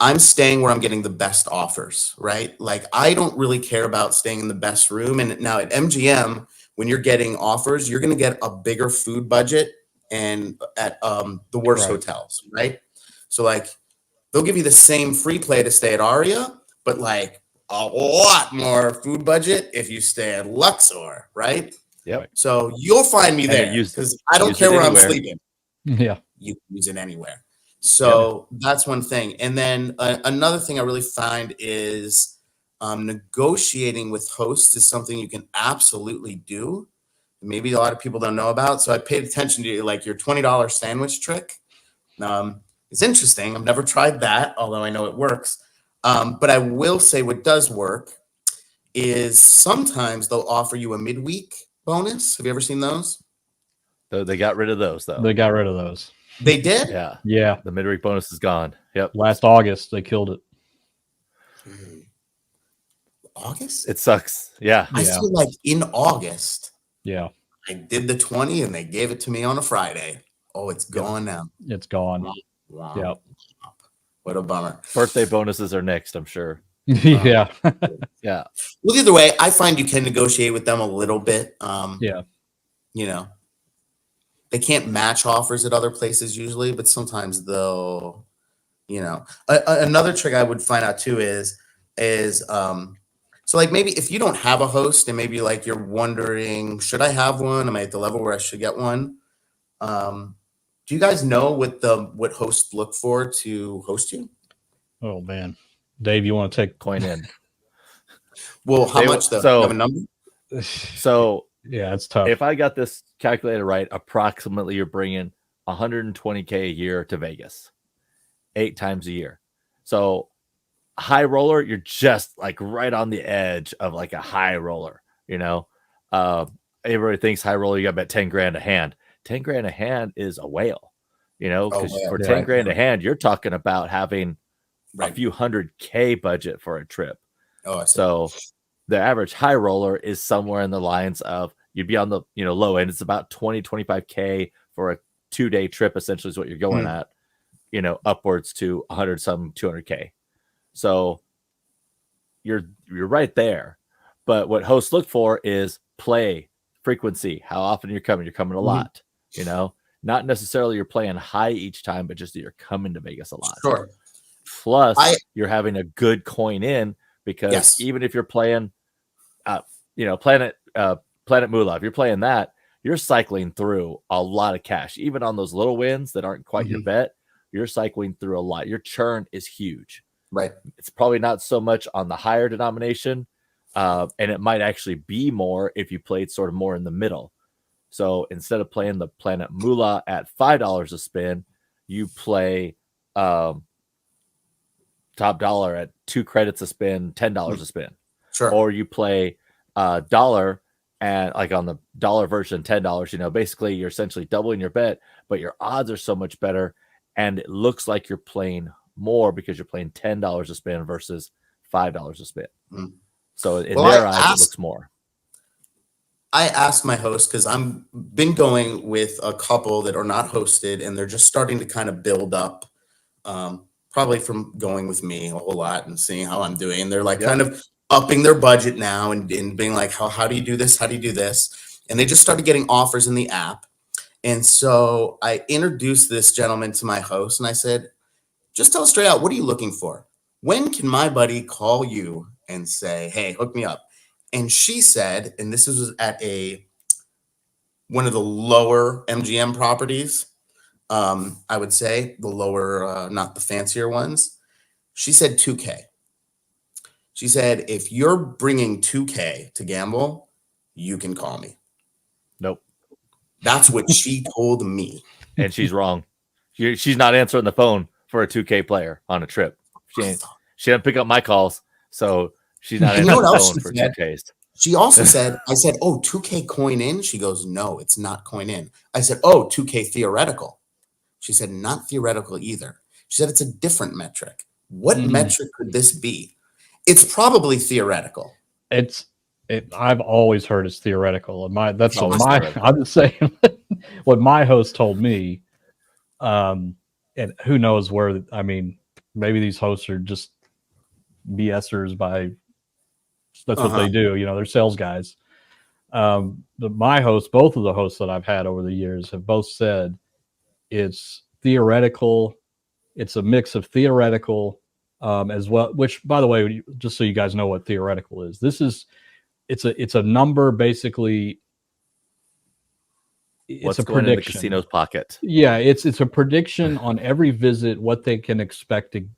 I'm staying where I'm getting the best offers, right? Like I don't really care about staying in the best room. And now at MGM, when you're getting offers, you're going to get a bigger food budget and at the worst hotels, right? So like they'll give you the same free play to stay at Aria, but like a lot more food budget if you stay at Luxor, right? Yep. So you'll find me there because I don't care where I'm sleeping. Yeah. You can use it anywhere. So that's one thing. And then another thing I really find is negotiating with hosts is something you can absolutely do. Maybe a lot of people don't know about. So I paid attention to like your $20 sandwich trick. It's interesting. I've never tried that, although I know it works. But I will say what does work is sometimes they'll offer you a midweek bonus. Have you ever seen those? They got rid of those, though. They got rid of those. They did? Yeah. Yeah. The midweek bonus is gone. Yep. Last August, they killed it. August? It sucks. Yeah. I feel like in August. Yeah. I did the 20 and they gave it to me on a Friday. Oh, it's gone now. It's gone. Wow. Yep. What a bummer. Birthday bonuses are next, I'm sure. Yeah. Yeah. Well, either way, I find you can negotiate with them a little bit. Yeah. They can't match offers at other places usually, but sometimes they'll, another trick I would find out too is so like maybe if you don't have a host and maybe like you're wondering, should I have one? Am I at the level where I should get one? Do you guys know what hosts look for to host you? Oh man, Dave, you want to take coin in? Well, how much though? So, you have a number? So yeah, it's tough. If I got this calculated right, approximately you're bringing 120K a year to Vegas, 8 times a year. So high roller, you're just like right on the edge of like a high roller. Everybody thinks high roller, you got to bet 10 grand a hand. 10 grand a hand is a whale, because for 10 grand a hand, you're talking about having a few $100K budget for a trip. So the average high roller is somewhere in the lines of, you'd be on the low end. It's about 20, 25K for a 2-day trip, essentially is what you're going at, upwards to 100 some 200K. So you're right there. But what hosts look for is play frequency, how often you're coming. You're coming a lot, not necessarily you're playing high each time, but just that you're coming to Vegas a lot. Sure. Plus you're having a good coin in, because even if you're playing, Planet Moolah, if you're playing that, you're cycling through a lot of cash. Even on those little wins that aren't quite your bet, you're cycling through a lot. Your churn is huge. Right. It's probably not so much on the higher denomination, and it might actually be more if you played sort of more in the middle. So instead of playing the Planet Moolah at $5 a spin, you play top dollar at 2 credits a spin, $10 a spin. Sure. Or you play dollar, and like on the dollar version, $10, basically you're essentially doubling your bet, but your odds are so much better, and it looks like you're playing more because you're playing $10 a spin versus $5 a spin. So in their eyes, it looks more. I asked my host, because I'm been going with a couple that are not hosted, and they're just starting to kind of build up, probably from going with me a whole lot and seeing how I'm doing. And they're like kind of upping their budget now and being like, how do you do this? How do you do this? And they just started getting offers in the app. And so I introduced this gentleman to my host, and I said, just tell us straight out, what are you looking for? When can my buddy call you and say, hey, hook me up? And she said, and this was at one of the lower MGM properties, I would say the lower, not the fancier ones. She said 2K. She said, if you're bringing 2K to gamble, you can call me. Nope. That's what she told me. And she's wrong. She's not answering the phone for a 2K player on a trip. She didn't pick up my calls, so she's not answering the phone for 2Ks. She also said, I said, oh, 2K coin in? She goes, no, it's not coin in. I said, oh, 2K theoretical. She said, not theoretical either. She said, it's a different metric. What metric could this be? It's probably theoretical. I've always heard it's theoretical. And I'm just saying what my host told me. And who knows where, maybe these hosts are just BSers that's what they do. They're sales guys. My hosts, both of the hosts that I've had over the years have both said it's theoretical. It's a mix of theoretical as well, which, by the way, just so you guys know what theoretical is, it's a number, basically. It's a prediction in the casino's pocket. Yeah, it's a prediction on every visit, what they can expect to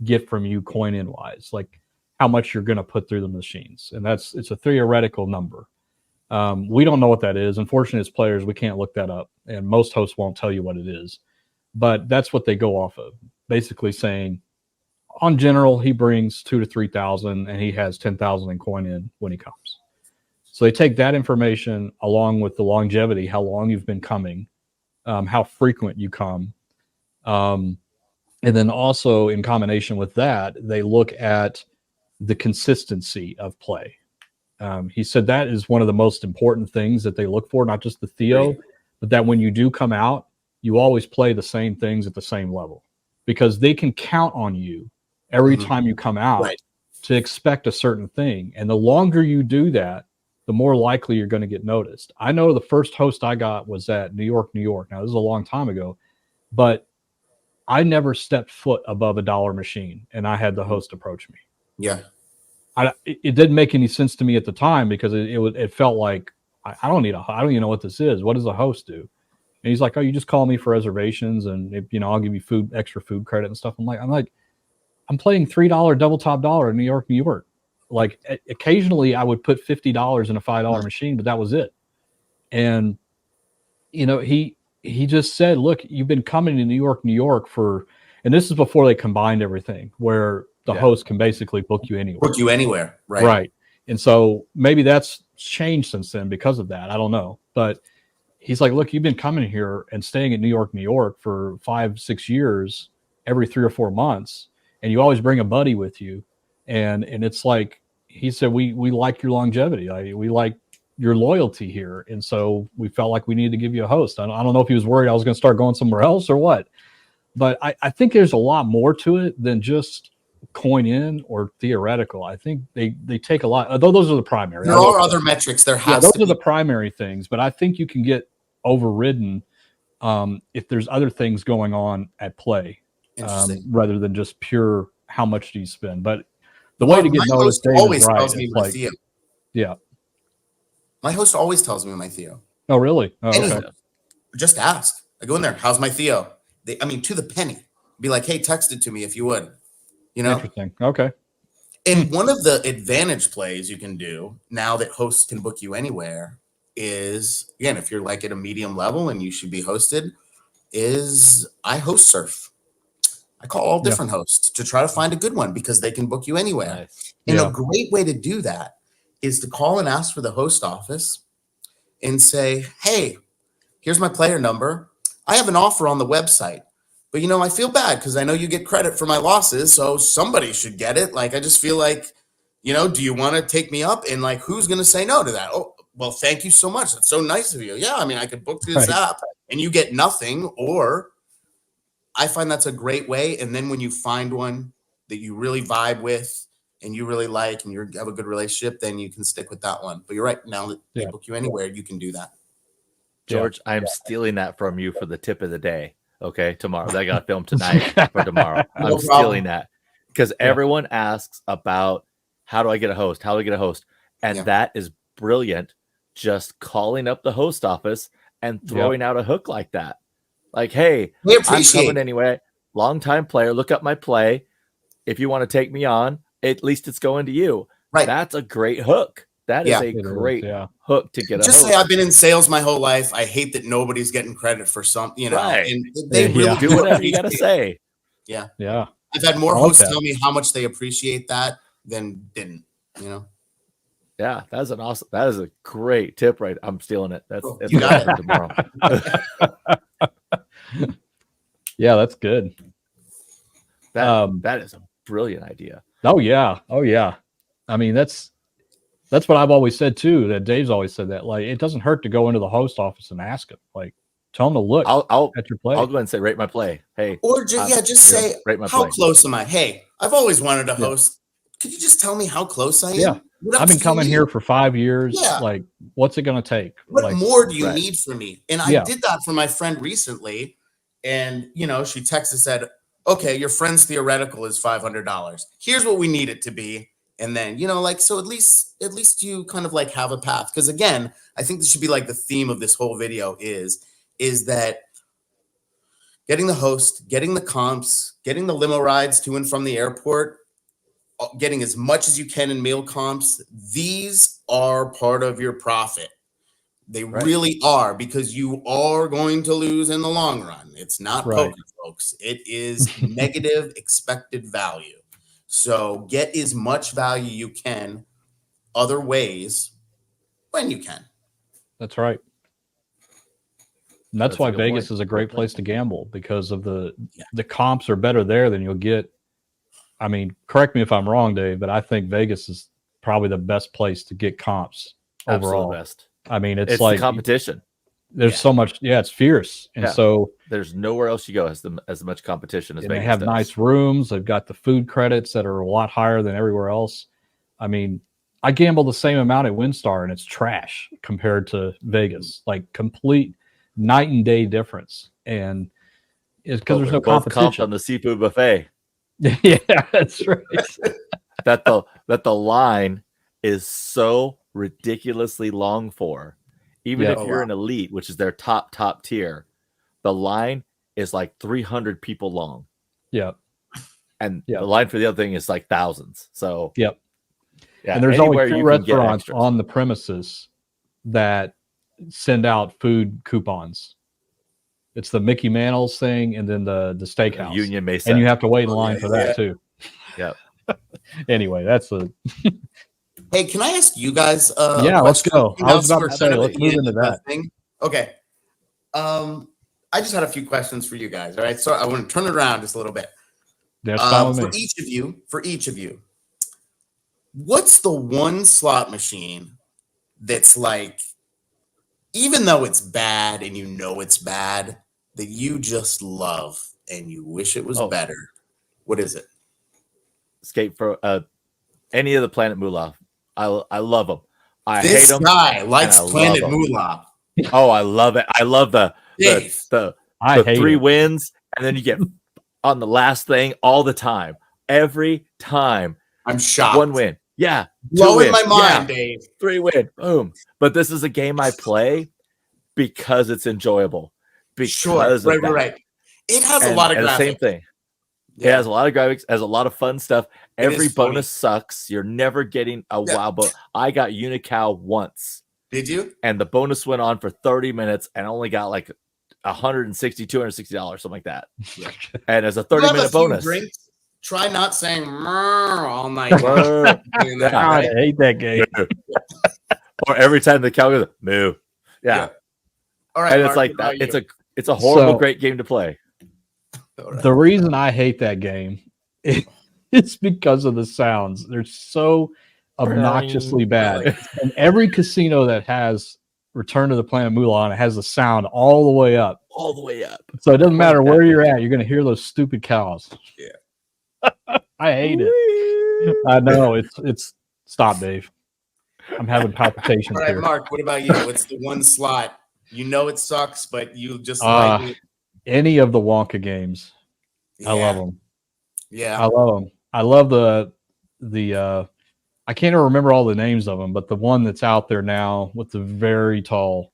get from you coin in wise, like how much you're going to put through the machines. And it's a theoretical number. We don't know what that is. Unfortunately, as players, we can't look that up, and most hosts won't tell you what it is. But that's what they go off of, basically saying, on general, he brings 2,000 to 3,000, and he has 10,000 in coin in when he comes. So they take that information along with the longevity, how long you've been coming, how frequent you come, and then also in combination with that, they look at the consistency of play. He said that is one of the most important things that they look for, not just the Theo, but that when you do come out, you always play the same things at the same level, because they can count on you every time you come out to expect a certain thing. And the longer you do that, the more likely you're going to get noticed. I know the first host I got was at New York. Now, this is a long time ago, but I never stepped foot above a dollar machine, and I had the host approach me. Yeah. It didn't make any sense to me at the time, because it felt like I don't even know what this is. What does a host do? And he's like, oh, you just call me for reservations, and I'll give you extra food credit and stuff. I'm like, I'm playing $3 double top dollar in New York, New York. Like occasionally I would put $50 in a $5 machine, but that was it. And you know, he just said, look, you've been coming to New York, New York for, and this is before they combined everything, where the host can basically book you anywhere. Book you anywhere, right? Right. And so maybe that's changed since then because of that. I don't know. But he's like, look, you've been coming here and staying in New York, New York for 5-6 years, every 3 or 4 months, and you always bring a buddy with you. And it's like, he said, we like your longevity. We like your loyalty here. And so we felt like we needed to give you a host. I don't know if he was worried I was going to start going somewhere else or what, but I think there's a lot more to it than just coin in or theoretical. I think they take a lot, although those are the primary. There are other metrics. There has those are the primary things, but I think you can get overridden if there's other things going on at play rather than just pure how much do you spend. But the way to get noticed always right, tells me my like, Theo. Yeah. My host always tells me my Theo. Oh, really? Oh, okay. Just ask. I go in there. How's my Theo? To the penny. Be like, hey, text it to me if you would. You know? Interesting. Okay. And one of the advantage plays you can do now that hosts can book you anywhere is, again, if you're like at a medium level and you should be hosted, is I host surf. I call all different hosts to try to find a good one because they can book you anywhere. Nice. And a great way to do that is to call and ask for the host office and say, hey, here's my player number. I have an offer on the website, but I feel bad because I know you get credit for my losses. So somebody should get it. Like, I just feel like, do you want to take me up? And like, who's going to say no to that? Oh, well, thank you so much. That's so nice of you. Yeah. I mean, I could book through this app and you get nothing, or I find that's a great way. And then when you find one that you really vibe with and you really like and you have a good relationship, then you can stick with that one. But you're right. Now that they book you anywhere, you can do that. George, I'm stealing that from you for the tip of the day. Okay, tomorrow. I got to film tonight for tomorrow. I'm stealing that because everyone asks about how do I get a host? How do I get a host? And that is brilliant. Just calling up the host office and throwing out a hook like that. Like, hey, I'm coming anyway. Long-time player. Look up my play. If you want to take me on, at least it's going to you. Right. That's a great hook. That is a great hook to get a host. Say I've been in sales my whole life. I hate that nobody's getting credit for something, Right. And they really do whatever you got to say. Yeah. Yeah. I've had more hosts tell me how much they appreciate that than didn't, Yeah, that is a great tip, right? I'm stealing it. That's you got it tomorrow. Yeah, that's good. That is a brilliant idea. Oh yeah. I mean, that's what I've always said too. That Dave's always said that. Like, it doesn't hurt to go into the host office and ask him. Like, tell him to look at your play. I'll go ahead and say, rate my play. Hey, or just say, rate my how play. Close am I? Hey, I've always wanted to host. Could you just tell me how close I am? Yeah. I've been coming here for 5 years. Yeah. Like, what's it going to take? What more do you need from me? And I did that for my friend recently. And, she texted and said, okay, your friend's theoretical is $500. Here's what we need it to be. And then, so at least you kind of like have a path. Because again, I think this should be like the theme of this whole video is that getting the host, getting the comps, getting the limo rides to and from the airport, getting as much as you can in meal comps, these are part of your profit. They really are, because you are going to lose in the long run. It's not poker, folks. It is negative expected value. So get as much value you can other ways when you can. That's right. And that's why Vegas is a great place to gamble, because of the comps are better there than you'll get. I mean, correct me if I'm wrong, Dave, but I think Vegas is probably the best place to get comps overall. Absolute best. I mean, it's like the competition. There's so much. Yeah, it's fierce. And so there's nowhere else you go as much competition as Vegas they have does. Nice rooms. They've got the food credits that are a lot higher than everywhere else. I mean, I gamble the same amount at WinStar and it's trash compared to Vegas, like complete night and day difference. And it's because there's no competition on the seafood buffet. Yeah, that's right. that the line is so ridiculously long for. Even if you're an elite, which is their top tier, the line is like 300 people long. Yeah. and the line for the other thing is like thousands. So yep. Yeah, and there's only anywhere 2 you can get restaurants extras. on the premises that send out food coupons. It's the Mickey Mantle's thing, and then the steakhouse, Union Mesa, and you have to wait in line for that too. Yep. Anyway, that's a. Hey, can I ask you guys? Yeah, let's go. I was about We're to say, let's move into that. thing. Okay. I just had a few questions for you guys. All right, so I want to turn it around just a little bit. That's fine with for me. each of you, what's the one slot machine that's like, even though it's bad and you know it's bad, that you just love and you wish it was better? What is it? Escape for any of the Planet Moolah. I love them. I hate This them. guy likes Planet Moolah. Oh, I love it. I love the 3 wins, and then you get on the last thing all the time. Every time. I'm shocked. 1 win. Yeah. Blowing my mind, Dave. 3 win. Boom. But this is a game I play because it's enjoyable. Because right. It has a lot of graphics. The same thing. Yeah. It has a lot of graphics, has a lot of fun stuff. Every bonus sucks. You're never getting a wow bonus. I got Unical once. Did you? And the bonus went on for 30 minutes and only got like $160, $260, something like that. Yeah. And as a 30-minute bonus. Drinks, try not saying all night. I hate that game. Or every time the cow goes, moo. Yeah. All right. And it's like that. It's a horrible, great game to play. Right. The reason I hate that game is because of the sounds. They're so obnoxiously bad. And every casino that has Return to the Planet Moolah on it has the sound all the way up. All the way up. So it doesn't matter where you're at, you're going to hear those stupid cows. Yeah. I hate it. I know. It's stop, Dave. I'm having palpitations. All right, here. Mark, what about you? What's the one slot? You know it sucks, but you just like it. Any of the Wonka games. I love them. Yeah. I love them. I love the I can't even remember all the names of them, but the one that's out there now with the very tall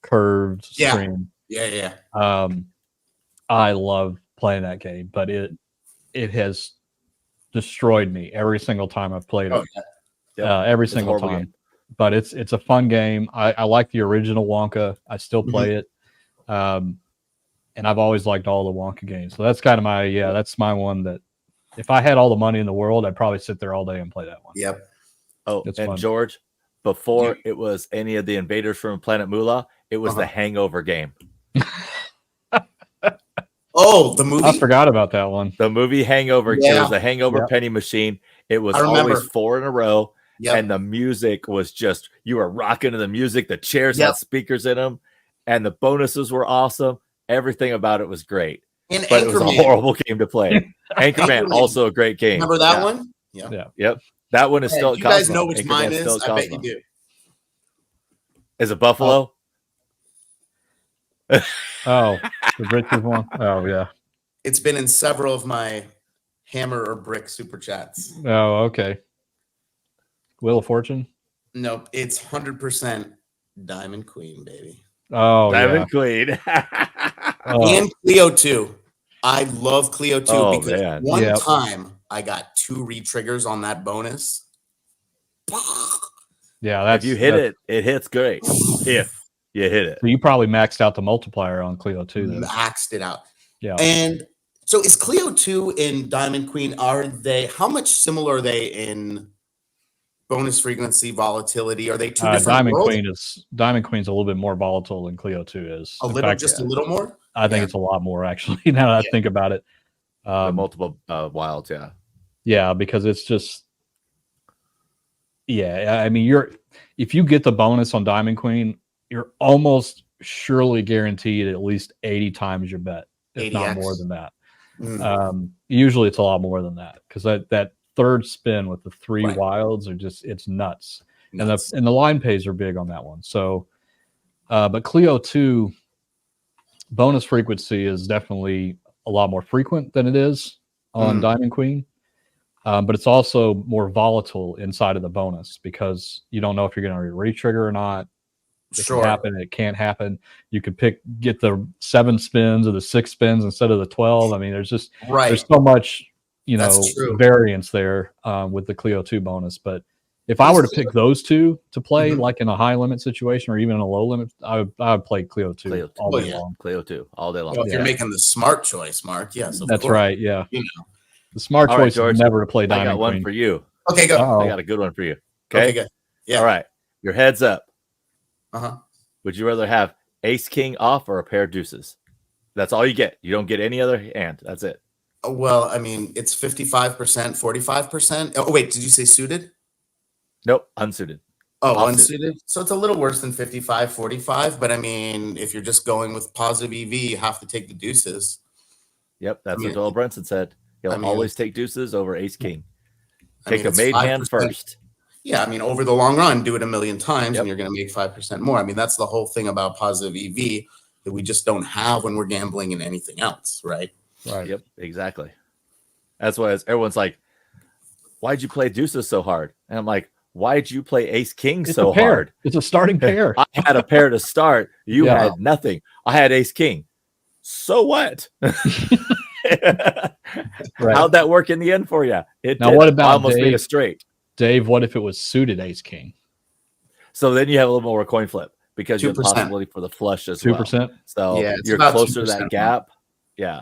curved screen. Yeah. I love playing that game, but it has destroyed me every single time I've played it. Every single time. Game. But it's a fun game. I like the original Wonka. I still play it. And I've always liked all the Wonka games. So that's kind of that's my one that if I had all the money in the world, I'd probably sit there all day and play that one. Yep. Oh, it's fun. George, before it was any of the invaders from Planet Moolah, it was the Hangover game. Oh, the movie? I forgot about that one. The movie Hangover. It was a Hangover penny machine. It was always 4 in a row. Yep. And the music was just, you were rocking to the music. The chairs had speakers in them. And the bonuses were awesome. Everything about it was great. And but it was a horrible game to play. Anchorman, also a great game. Remember that one? Yeah. Yep. That one is still at Cosmo. You guys know which mine is? I bet you do. Is it Buffalo? Oh, the Richard one? Oh, yeah. It's been in several of my Hammer or Brick super chats. Oh, okay. Wheel of Fortune? Nope. It's 100% Diamond Queen, baby. Oh, Diamond Queen. And Cleo 2. I love Cleo 2 because one time I got 2 re-triggers on that bonus. Yeah, if you hit it, it hits great. If you hit it. So you probably maxed out the multiplier on Cleo 2. Then. Maxed it out. Yeah. And so is Cleo 2 and Diamond Queen, how much similar are they in bonus frequency, volatility? Are they two different Diamond Queen's a little bit more volatile than Cleo 2 is. A little more? I think it's a lot more, actually, now that I think about it. Multiple wilds, Yeah, because it's just, I mean, if you get the bonus on Diamond Queen, you're almost surely guaranteed at least 80 times your bet, if 80x. Not more than that. Usually it's a lot more than that because that third spin with the 3 wilds are it's nuts. And the line pays are big on that one. So, but Cleo 2 bonus frequency is definitely a lot more frequent than it is on Diamond Queen. But it's also more volatile inside of the bonus because you don't know if you're going to re-trigger or not. It can happen. It can't happen. You could get the 7 spins or the 6 spins instead of the 12. I mean, there's just there's so much variance there with the Clio 2 bonus. But if I were to pick those two to play, like in a high limit situation or even in a low limit, I would play Clio 2 all day long. Clio 2 all day long. Well, if you're making the smart choice, Mark, yes, of that's course. right. Yeah, the smart choice is never to play Diamond I got one Queen. for you. Okay, go. Uh-oh. I got a good one for you. Okay, good. Yeah. All right. Your heads up. Uh-huh. Would you rather have ace king off or a pair of deuces? That's all you get. You don't get any other hand. That's it. Well, I mean, it's 55%, 45%. Oh, wait, did you say suited? Nope, unsuited. Oh, Off unsuited. So it's a little worse than 55, 45. But I mean, if you're just going with positive EV, you have to take the deuces. Yep, that's what Doyle Brunson said. He'll always take deuces over ace king. Take a made hand first. Yeah, I mean, over the long run, do it a million times and you're going to make 5% more. I mean, that's the whole thing about positive EV that we just don't have when we're gambling in anything else, right? Right. Yep, exactly. That's why everyone's like, why'd you play deuces so hard? And I'm like, why'd you play ace king so hard? It's a starting pair. I had a pair to start. You had nothing. I had ace king. So what? How'd that work in the end for you? What about I almost Dave? made a straight. Dave, what if it was suited ace king? So then you have a little more coin flip because you have the 2%. possibility for the flush as 2%? well. So you're closer to that gap. Yeah.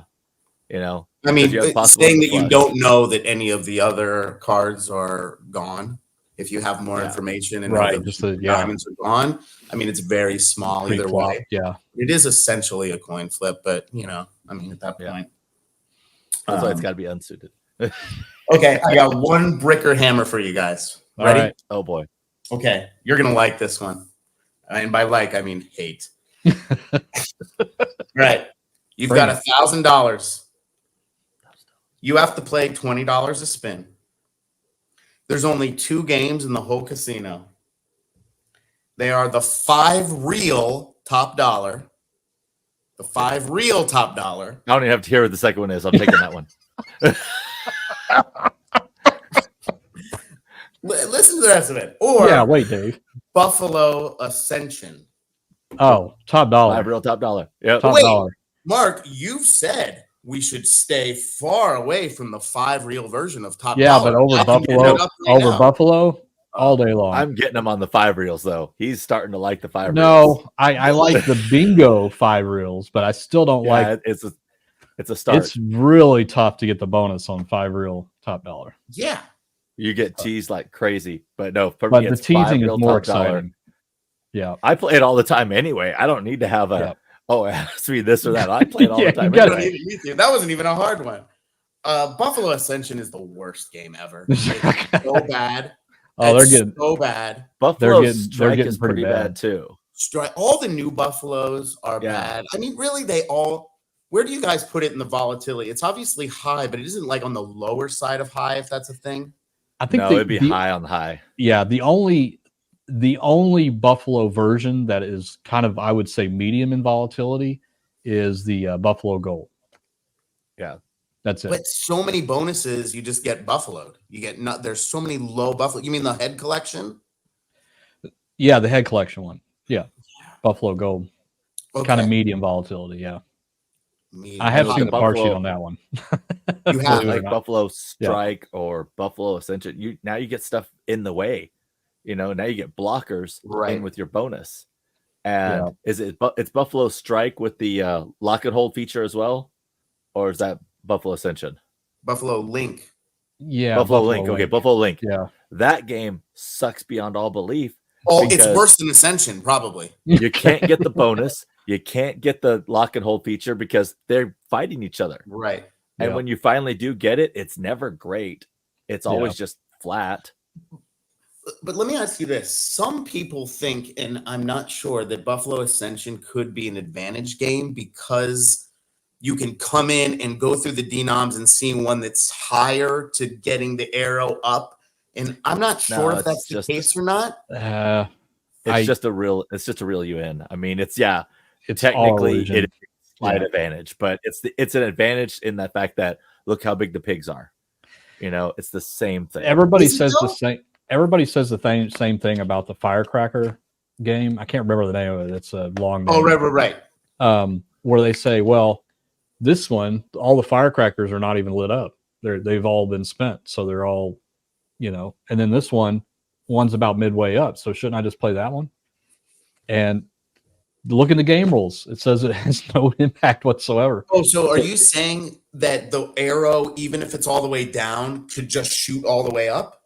I mean, saying that you don't know that any of the other cards are gone. If you have more information and just the diamonds are gone, I mean, it's very small either way. Yeah. It is essentially a coin flip, but I mean, at that point. That's why it's got to be unsuited. Okay, I got one bricker hammer for you guys. Ready? All right. Oh boy. Okay, you're gonna like this one, and by like I mean hate. Right, you've got $1,000. You have to play $20 a spin. There's only 2 games in the whole casino. They are the 5 real top dollar. The 5 real top dollar. I don't even have to hear what the second one is. I'm taking that one. Listen to the rest of it. Or wait, Dave. Buffalo Ascension. Oh, top dollar. 5 real top dollar. Yeah. Top dollar. Mark, you've said we should stay far away from the 5 real version of top dollar. Yeah, but over Buffalo, all day long. I'm getting him on the 5 reels though. He's starting to like the 5 reels. No, I like the bingo 5 reels, but I still don't like it's a start. It's really tough to get the bonus on 5 real top dollar. Yeah. You get teased like crazy, but no, for but me, the it's teasing is more exciting. dollar. Yeah, I play it all the time anyway. I don't need to have a it has to be this or that. I play it all the time. Anyway. That wasn't even a hard one. Buffalo Ascension is the worst game ever. It's so bad. Oh, they're getting so bad. Buffalo Strike is pretty bad too. All the new Buffaloes are bad. I mean, really, where do you guys put it in the volatility? It's obviously high, but it isn't like on the lower side of high, if that's a thing. I think it'd be high on the high. Yeah, the only Buffalo version that is kind of, I would say, medium in volatility is the Buffalo Gold. Yeah, that's it. But so many bonuses, you just get buffaloed. You get there's so many low buffalo. You mean the head collection? Yeah, the head collection one. Yeah, Buffalo Gold. Okay. Kind of medium volatility. Yeah. I have seen the par sheet on that one. You have like Buffalo Strike or Buffalo Ascension. Now you get stuff in the way. Now you get blockers in with your bonus. And it's Buffalo Strike with the lock and hold feature as well, or is that Buffalo Ascension? Buffalo Link. Yeah, Buffalo Link. Okay, Buffalo Link. Yeah, that game sucks beyond all belief. Oh, it's worse than Ascension, probably. You can't get the bonus. You can't get the lock and hold feature because they're fighting each other. Right. And when you finally do get it, it's never great. It's always just flat. But let me ask you this. Some people think, and I'm not sure, that Buffalo Ascension could be an advantage game because you can come in and go through the denoms and see one that's higher to getting the arrow up. And I'm not sure if that's the case or not. It's just a real UN. I mean, it's technically it is a slight advantage, but it's an advantage in that fact that look how big the pigs are. It's the same thing. Everybody says the same thing about the Firecracker game. I can't remember the name of it. It's a long name. Oh, right. Where they say, well, this one, all the firecrackers are not even lit up. they've all been spent, so they're all, and then this one's about midway up, so shouldn't I just play that one? And look in the game rules, it says it has no impact whatsoever. Oh, so are you saying that the arrow, even if it's all the way down, could just shoot all the way up?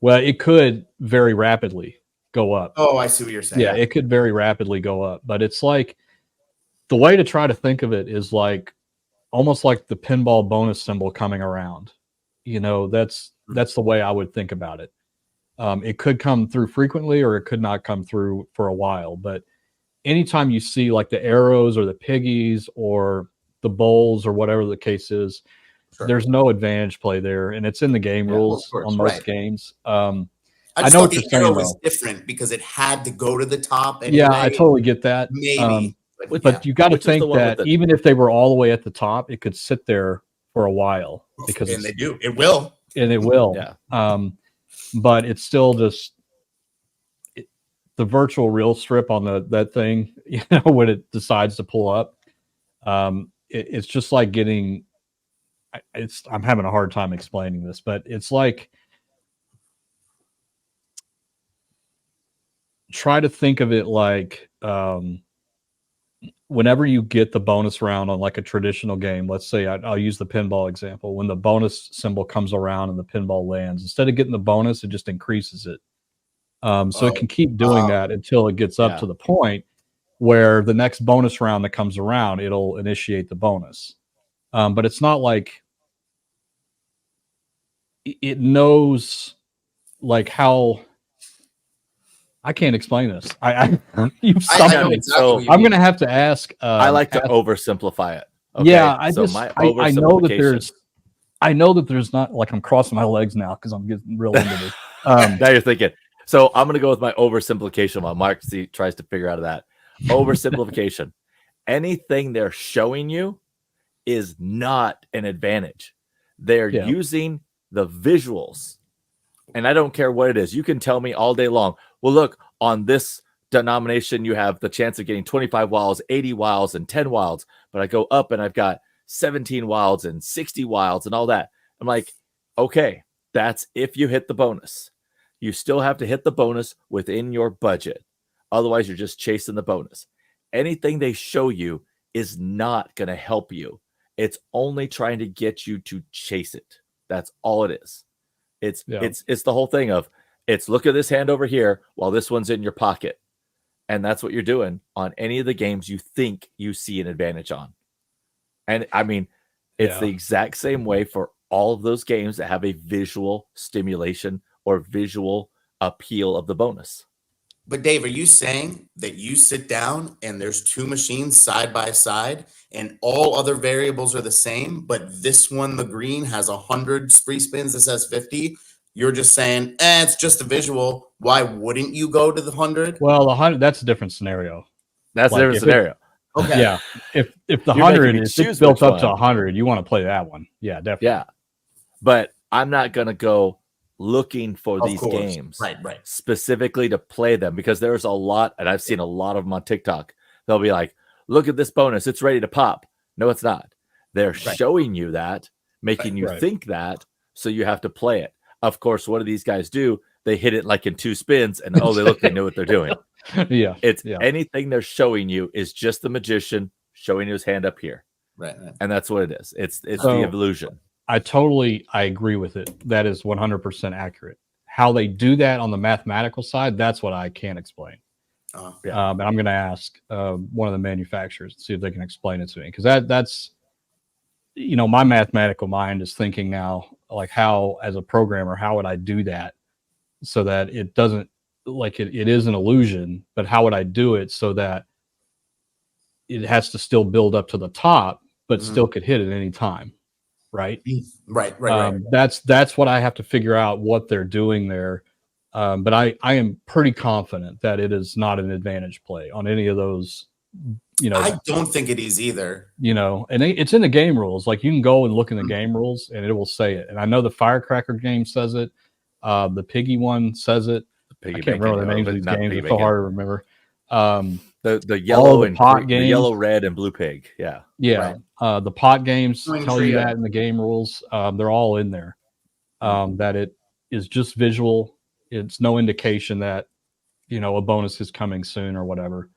Well, it could very rapidly go up. Oh, I see what you're saying. Yeah, it could very rapidly go up, but it's like, the way to try to think of it is like almost like the pinball bonus symbol coming around. That's the way I would think about it. It could come through frequently, or it could not come through for a while. But anytime you see like the arrows or the piggies or the bowls or whatever the case is, there's no advantage play there, and it's in the game rules on most games. I know what the arrow was different because it had to go to the top. Anyway. Yeah, I totally get that. Maybe. But you got to think that even if they were all the way at the top, it could sit there for a while because they do. It will. And it will. Yeah. But it's still just the virtual reel strip on that thing, when it decides to pull up. It's just like getting. I'm having a hard time explaining this, but it's like, try to think of it like whenever you get the bonus round on like a traditional game, let's say I'll use the pinball example. When the bonus symbol comes around and the pinball lands, instead of getting the bonus, it just increases it. So it can keep doing that until it gets up to the point where the next bonus round that comes around, it'll initiate the bonus. But it's not like it knows like how. I can't explain this. You've stumped me. So I'm going to have to ask. I like to oversimplify it. Okay? Yeah, I know that there's not, like, I'm crossing my legs now because I'm getting real into this. Now you're thinking. So I'm going to go with my oversimplification while Mark tries to figure out of that. Oversimplification. Anything they're showing you is not an advantage. They're using the visuals. And I don't care what it is. You can tell me all day long, well, look, on this denomination, you have the chance of getting 25 wilds, 80 wilds, and 10 wilds. But I go up and I've got 17 wilds and 60 wilds and all that. I'm like, okay, that's if you hit the bonus. You still have to hit the bonus within your budget. Otherwise, you're just chasing the bonus. Anything they show you is not going to help you. It's only trying to get you to chase it. That's all it is. It's the whole thing of, it's look at this hand over here while this one's in your pocket. And that's what you're doing on any of the games you think you see an advantage on. And I mean, it's the exact same way for all of those games that have a visual stimulation or visual appeal of the bonus. But Dave, are you saying that you sit down and there's two machines side by side and all other variables are the same, but this one, the green, has 100 spree spins, this has 50? You're just saying, it's just a visual. Why wouldn't you go to the 100? Well, 100, that's a different scenario. That's a different scenario. Okay. Yeah. If the 100 is built up to 100, you want to play that one. Yeah, definitely. Yeah. But I'm not going to go looking for these games specifically to play them, because there's a lot, and I've seen a lot of them on TikTok. They'll be like, look at this bonus. It's ready to pop. No, it's not. They're showing you that, making you think that, so you have to play it. Of course, what do these guys do? They hit it like in 2 spins, and they know what they're doing. It's anything they're showing you is just the magician showing his hand up here. Right. And that's what it is. It's the illusion. I agree with it. That is 100% accurate. How they do that on the mathematical side, that's what I can't explain. And I'm going to ask one of the manufacturers to see if they can explain it to me, because that's my mathematical mind is thinking now, like, how, as a programmer, how would I do that so that it doesn't, like, it is an illusion, but how would I do it so that it has to still build up to the top, but still could hit at any time. Right. That's what I have to figure out, what they're doing there. But I am pretty confident that it is not an advantage play on any of those. I don't think it is either. And it's in the game rules. Like, you can go and look in the game rules, and it will say it. And I know the Firecracker game says it. The Piggy one says it. I can't remember the names of these games. It's so hard to remember. The yellow and pot the games, yellow, red, and blue pig. Yeah. Yeah. Right. The pot games Going tell you trio. that in the game rules. They're all in there. That it is just visual. It's no indication that, a bonus is coming soon or whatever.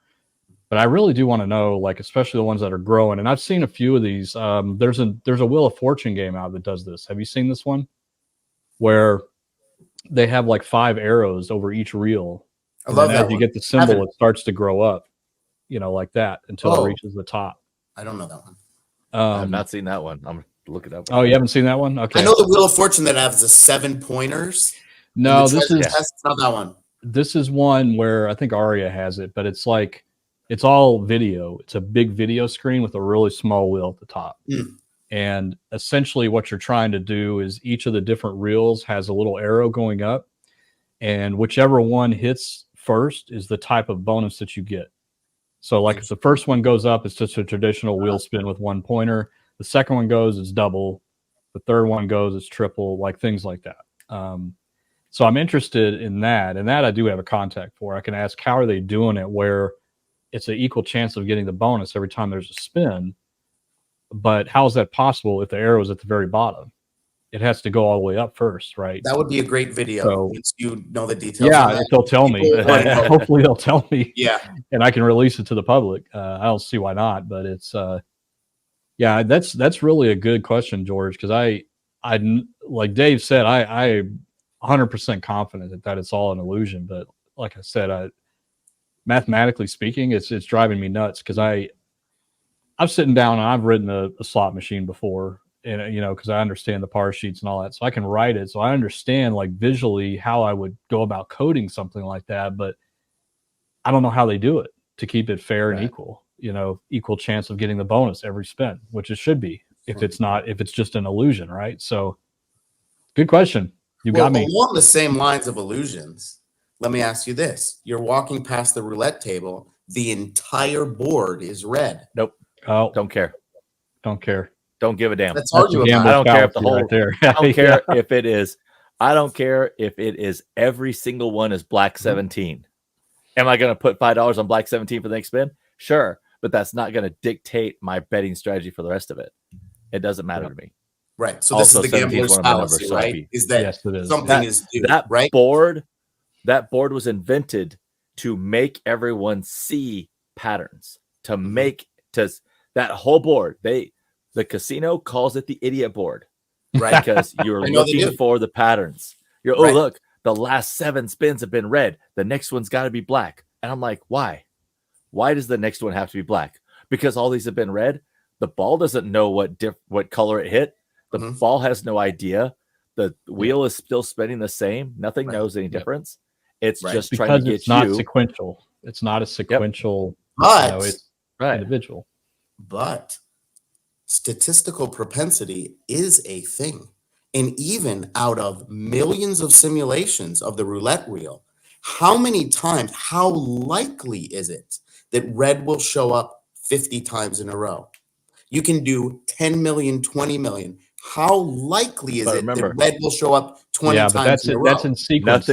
But I really do want to know, like, especially the ones that are growing. And I've seen a few of these. There's a Wheel of Fortune game out that does this. Have you seen this one? Where they have like 5 arrows over each reel. I love that. As you get the symbol, it starts to grow up, like that until it reaches the top. I don't know that one. I've not seen that one. I'm looking it up. Oh, you haven't seen that one? Okay. I know the Wheel of Fortune that has the 7 pointers. No, this is not that one. This is one where I think Aria has it, but it's like it's all video. It's a big video screen with a really small wheel at the top. And essentially what you're trying to do is each of the different reels has a little arrow going up, and whichever one hits first is the type of bonus that you get. So like if the first one goes up, it's just a traditional wheel spin with 1 pointer. The second one goes, it's double. The third one goes, it's triple, like things like that. So I'm interested in that, and that I do have a contact for. I can ask, how are they doing it where it's an equal chance of getting the bonus every time there's a spin? But how is that possible if the arrow is at the very bottom? It has to go all the way up first, right? That would be a great video So, once you know the details. Yeah, if they'll tell me. Hopefully they'll tell me. Yeah. And I can release it to the public. I don't see why not, but it's yeah, that's really a good question, George, because I like Dave said, I 100% confident that it's all an illusion. But like I said, mathematically speaking, it's driving me nuts because I'm sitting down and I've written a slot machine before, and because I understand the par sheets and all that, so I can write it. So I understand like visually how I would go about coding something like that, but I don't know how they do it to keep it fair and equal. Equal chance of getting the bonus every spin, which it should be if it's just an illusion, right? So good question. You got me. Along the same lines of illusions, let me ask you this. You're walking past the roulette table. The entire board is red. Nope. Oh, don't care. Don't care. Don't give a damn. That's arguable. I don't care if the whole. Right there. I don't care if it is. I don't care if it is every single one is black 17. Am I going to put $5 on black 17 for the next spin? Sure, but that's not going to dictate my betting strategy for the rest of it. It doesn't matter to me. Right. So also, this is the gambler's fallacy, right? Is that yes, it is. Something is due, that right? That board was invented to make everyone see patterns. That whole board. The casino calls it the idiot board, right? Because you're looking for the patterns. Look, the last 7 spins have been red. The next one's got to be black. And I'm like, why? Why does the next one have to be black? Because all these have been red. The ball doesn't know what color it hit. The ball has no idea. The wheel is still spinning the same. Nothing knows any difference. It's just because trying to get it's not sequential. It's not a sequential. But it's individual. But statistical propensity is a thing. And even out of millions of simulations of the roulette wheel, how likely is it that red will show up 50 times in a row? You can do 10 million, 20 million. How likely is it that red will show up 20 times in a row? That's in sequence,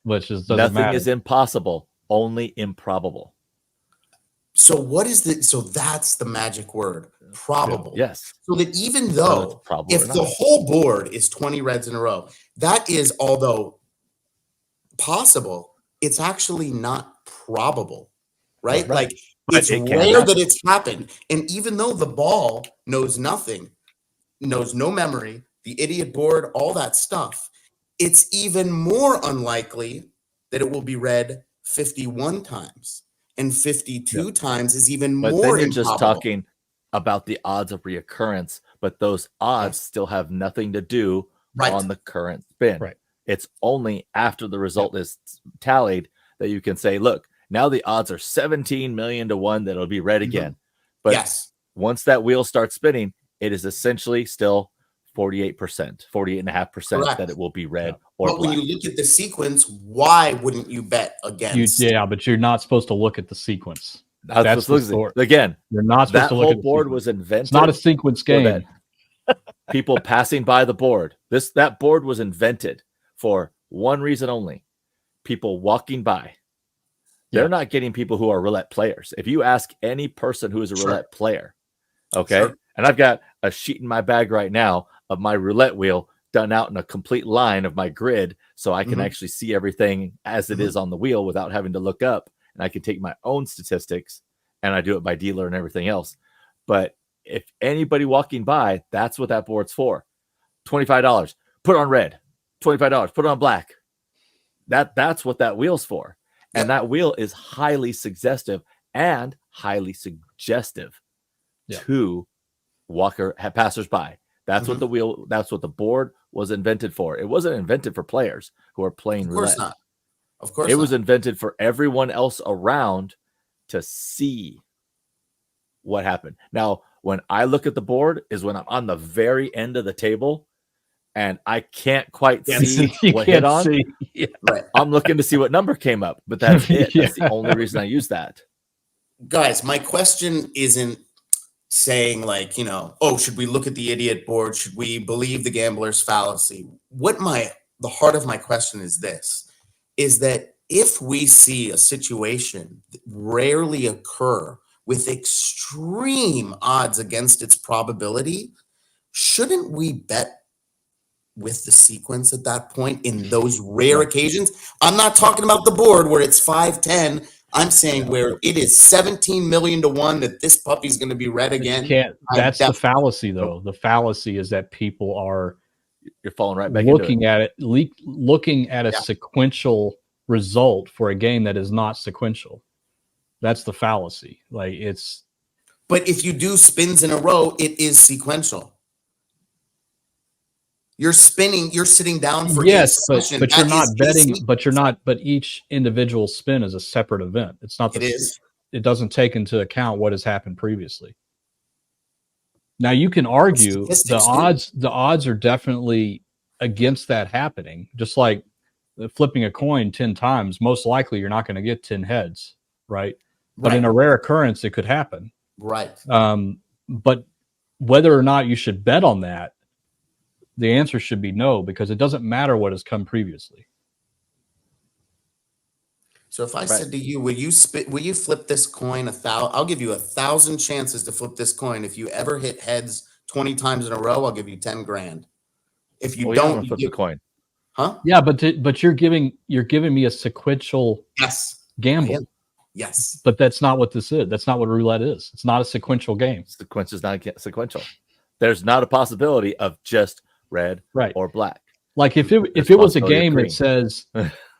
which doesn't matter. Nothing is impossible, only improbable. So that's the magic word, probable. Yes. So that even though if the whole board is 20 reds in a row, that is, although possible, it's actually not probable, right? Like it's rare that it's happened. And even though the ball knows nothing, knows no memory, the idiot board, all that stuff, it's even more unlikely that it will be read 51 times. And 52 times is even more improbable. Then you're just talking about the odds of reoccurrence, but those odds still have nothing to do on the current spin. Right. It's only after the result is tallied that you can say, look, now the odds are 17 million to 1 that it'll be red again. But once that wheel starts spinning, it is essentially still 48%, 48.5% that it will be red or black. When you look at the sequence, why wouldn't you bet against? But you're not supposed to look at the sequence. That's the story. Again, you're not supposed to look at the board sequence. was invented. It's not a sequence game. People passing by the board. That board was invented for one reason only: people walking by. They're not getting people who are roulette players. If you ask any person who is a roulette player, okay, and I've got a sheet in my bag right now of my roulette wheel done out in a complete line of my grid, so I can actually see everything as it is on the wheel without having to look up, and I can take my own statistics, and I do it by dealer and everything else. But if anybody walking by, that's what that board's for. $25, put on red. $25, put on black. That's what that wheel's for. And that wheel is highly suggestive to passersby. That's what the wheel, that's what the board was invented for. It wasn't invented for players who are playing roulette. Of course not. Of course it was invented for everyone else around to see what happened. Now, when I look at the board is when I'm on the very end of the table and I can't quite see what hit on. I'm looking to see what number came up, but that's it. That's the only reason I use that. Guys, my question isn't saying like, should we look at the idiot board? Should we believe the gambler's fallacy? The heart of my question is this, is that if we see a situation that rarely occur with extreme odds against its probability, shouldn't we bet with the sequence at that point in those rare occasions? I'm not talking about the board where it's 5-10. I'm saying where it is 17 million to 1 that this puppy's going to be red again. That's the fallacy, though. The fallacy is that people are falling right back looking at it, looking at a sequential result for a game that is not sequential. That's the fallacy. But if you do spins in a row, it is sequential. You're spinning, you're sitting down for but you're not betting, but each individual spin is a separate event. It's not it doesn't take into account what has happened previously. Now you can argue the odds are definitely against that happening. Just like flipping a coin 10 times, most likely you're not going to get 10 heads, right? But in a rare occurrence, it could happen. Right. But whether or not you should bet on that, the answer should be no, because it doesn't matter what has come previously. So if I said to you, will you flip this coin I'll give you 1,000 chances to flip this coin. If you ever hit heads 20 times in a row, I'll give you 10 grand. If you don't, flip the coin. Huh? Yeah, but you're giving me a sequential gamble. Yes. But that's not what this is. That's not what roulette is. It's not a sequential game. Sequence is not sequential. There's not a possibility of just red or black. Like if it was a game that says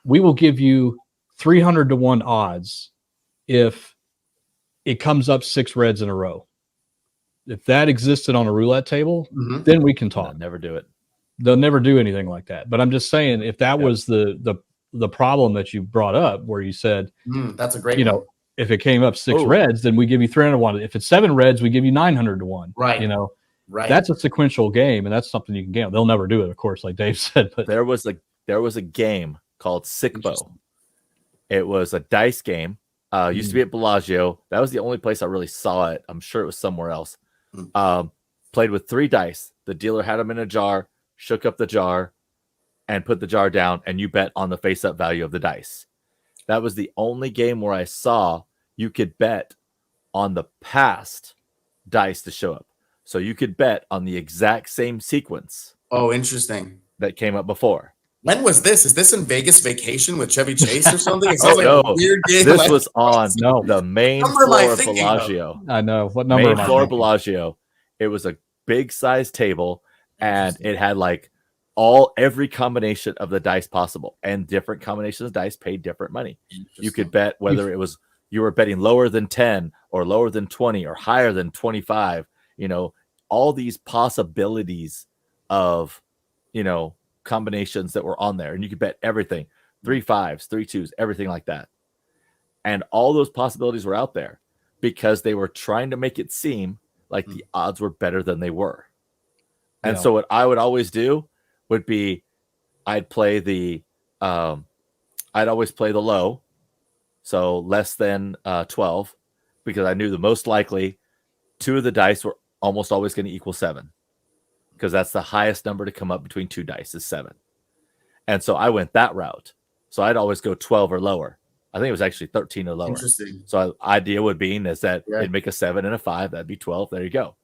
we will give you 300 to 1 odds if it comes up 6 reds in a row. If that existed on a roulette table, then we can talk. They'll never do it. They'll never do anything like that. But I'm just saying, if that was the problem that you brought up, where you said, that's a great one. If it came up 6 reds, then we give you 300 to 1. If it's 7 reds, we give you 900 to 1. Right. Right. That's a sequential game, and that's something you can gamble. They'll never do it, of course, like Dave said. But there was a game called Sickbo. It was a dice game. Used to be at Bellagio. That was the only place I really saw it. I'm sure it was somewhere else. Played with 3 dice. The dealer had them in a jar, shook up the jar, and put the jar down, and you bet on the face-up value of the dice. That was the only game where I saw you could bet on the past dice to show up. So you could bet on the exact same sequence. Oh, interesting. That came up before. When was this? Is this in Vegas Vacation with Chevy Chase or something? It sounds like a weird game. This was on the main floor of Bellagio. I know. What number? Main floor of Bellagio. It was a big size table, and it had like every combination of the dice possible, and different combinations of dice paid different money. You could bet whether it was you were betting lower than 10 or lower than 20 or higher than 25. All these possibilities of, combinations that were on there, and you could bet everything, 3 5s, 3 2s, everything like that. And all those possibilities were out there because they were trying to make it seem like the odds were better than they were. And so what I would always do would be I'd always play the low. So less than 12, because I knew the most likely 2 of the dice were almost always going to equal 7, because that's the highest number to come up between 2 dice is 7. And so I went that route. So I'd always go 12 or lower. I think it was actually 13 or lower. Interesting. So idea would be is that it'd make a 7 and a 5. That'd be 12. There you go.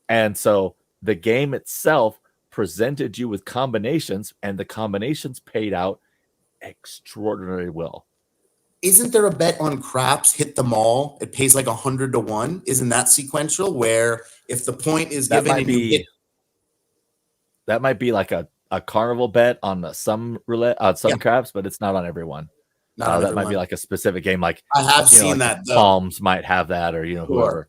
And so the game itself presented you with combinations, and the combinations paid out extraordinarily well. Isn't there a bet on craps hit them all? It pays like 100 to 1. Isn't that sequential? Where if the point is given and you hit, that might be like a carnival bet on some roulette on some craps, but it's not on everyone. That might be like a specific game. Like I have seen like that. Palms might have that, or whoever.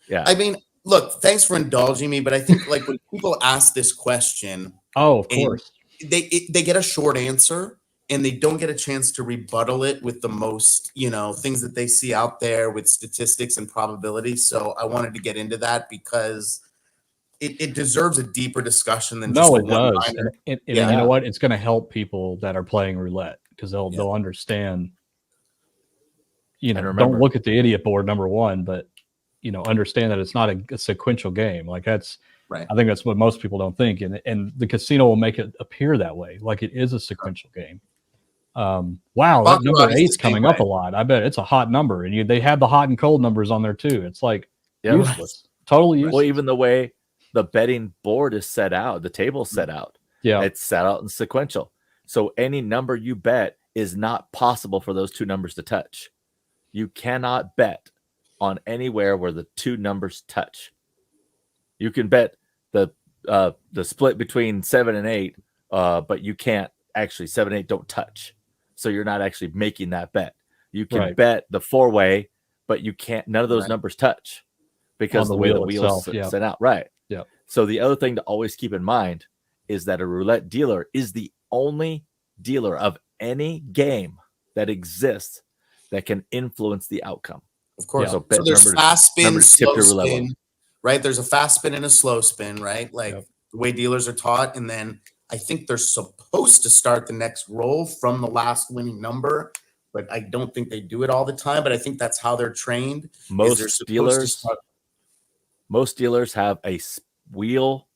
Yeah. I mean, look, thanks for indulging me, but I think like when people ask this question, of course, they get a short answer and they don't get a chance to rebuttal it with the most, things that they see out there with statistics and probability. So I wanted to get into that because it deserves a deeper discussion than just it does. And you know what? It's going to help people that are playing roulette because they'll understand. Don't look at the idiot board, number one, but understand that it's not a sequential game. Like that's right. I think that's what most people don't think, and the casino will make it appear that way, like it is a sequential game. Wow, that number 8's coming up a lot. I bet it's a hot number, and they have the hot and cold numbers on there too. It's like useless, totally useless. Well, even the way the betting board is set out, the table's set out. Yeah, it's set out in sequential. So any number you bet is not possible for those two numbers to touch. You cannot bet on anywhere where the two numbers touch. You can bet the split between 7 and 8, but you can't actually 7 and 8 don't touch. So you're not actually making that bet. You can bet the 4-way, but you can't. None of those numbers touch because the way the wheel is set out. Right. Yeah. So the other thing to always keep in mind is that a roulette dealer is the only dealer of any game that exists that can influence the outcome. Of course. So there's fast spin, slow spin, right? There's a fast spin and a slow spin, right? Like the way dealers are taught. And then I think they're supposed to start the next roll from the last winning number, but I don't think they do it all the time. But I think that's how they're trained. Most dealers have a wheel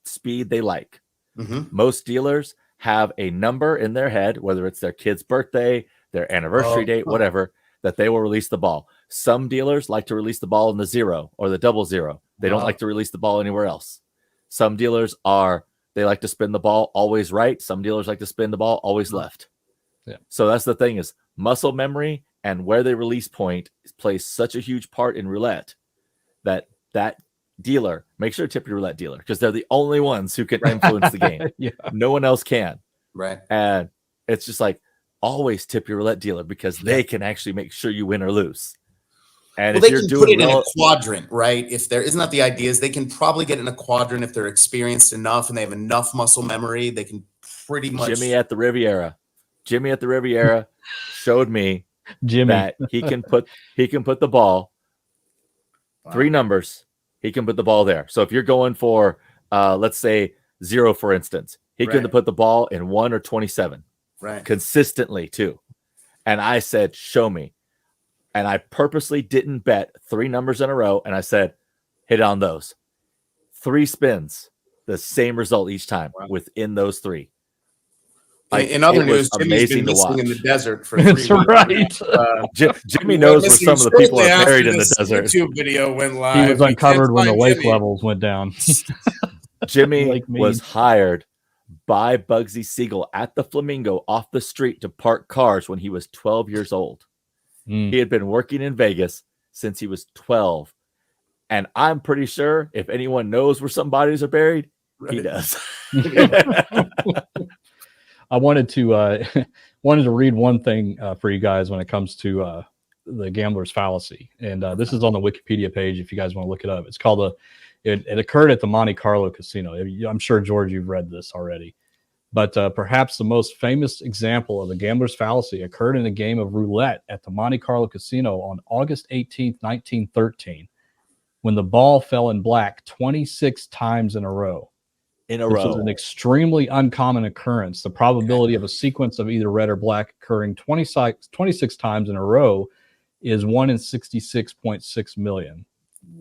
speed they like. Mm-hmm. Most dealers have a number in their head, whether it's their kid's birthday, their anniversary date, whatever, that they will release the ball. Some dealers like to release the ball in the 0 or the 00. They don't like to release the ball anywhere else. Some dealers they like to spin the ball always right. Some dealers like to spin the ball always left. Yeah. So that's the thing is muscle memory and where they release point plays such a huge part in roulette that dealer, make sure to tip your roulette dealer because they're the only ones who can influence the game. No one else can. Right. And it's just like always tip your roulette dealer because they can actually make sure you win or lose. And they can put it in a quadrant, right? If there isn't that the idea is they can probably get in a quadrant if they're experienced enough and they have enough muscle memory. They can pretty much. Jimmy at the Riviera showed me that he can put the ball 3 numbers. He can put the ball there. So if you're going for let's say 0, for instance, he can put the ball in 1 or 27, right? Consistently too. And I said, show me. And I purposely didn't bet 3 numbers in a row. And I said, hit on those 3 spins, the same result each time within those 3. Like, in other news, Jimmy's been missing in the desert for 3 weeks. Right. Jimmy knows where some of the people are buried in the desert. YouTube video went live. He was uncovered when the lake levels went down. Jimmy was hired by Bugsy Siegel at the Flamingo off the street to park cars when he was 12 years old. He had been working in Vegas since he was 12. And I'm pretty sure if anyone knows where some bodies are buried, he does. I wanted to read one thing for you guys when it comes to the gambler's fallacy. And this is on the Wikipedia page if you guys want to look it up. It's called it occurred at the Monte Carlo Casino. I'm sure, George, you've read this already. But perhaps the most famous example of the gambler's fallacy occurred in a game of roulette at the Monte Carlo Casino on August 18th, 1913, when the ball fell in black 26 times in a row. Which is an extremely uncommon occurrence. The probability of a sequence of either red or black occurring 26 times in a row is 1 in 66.6 million,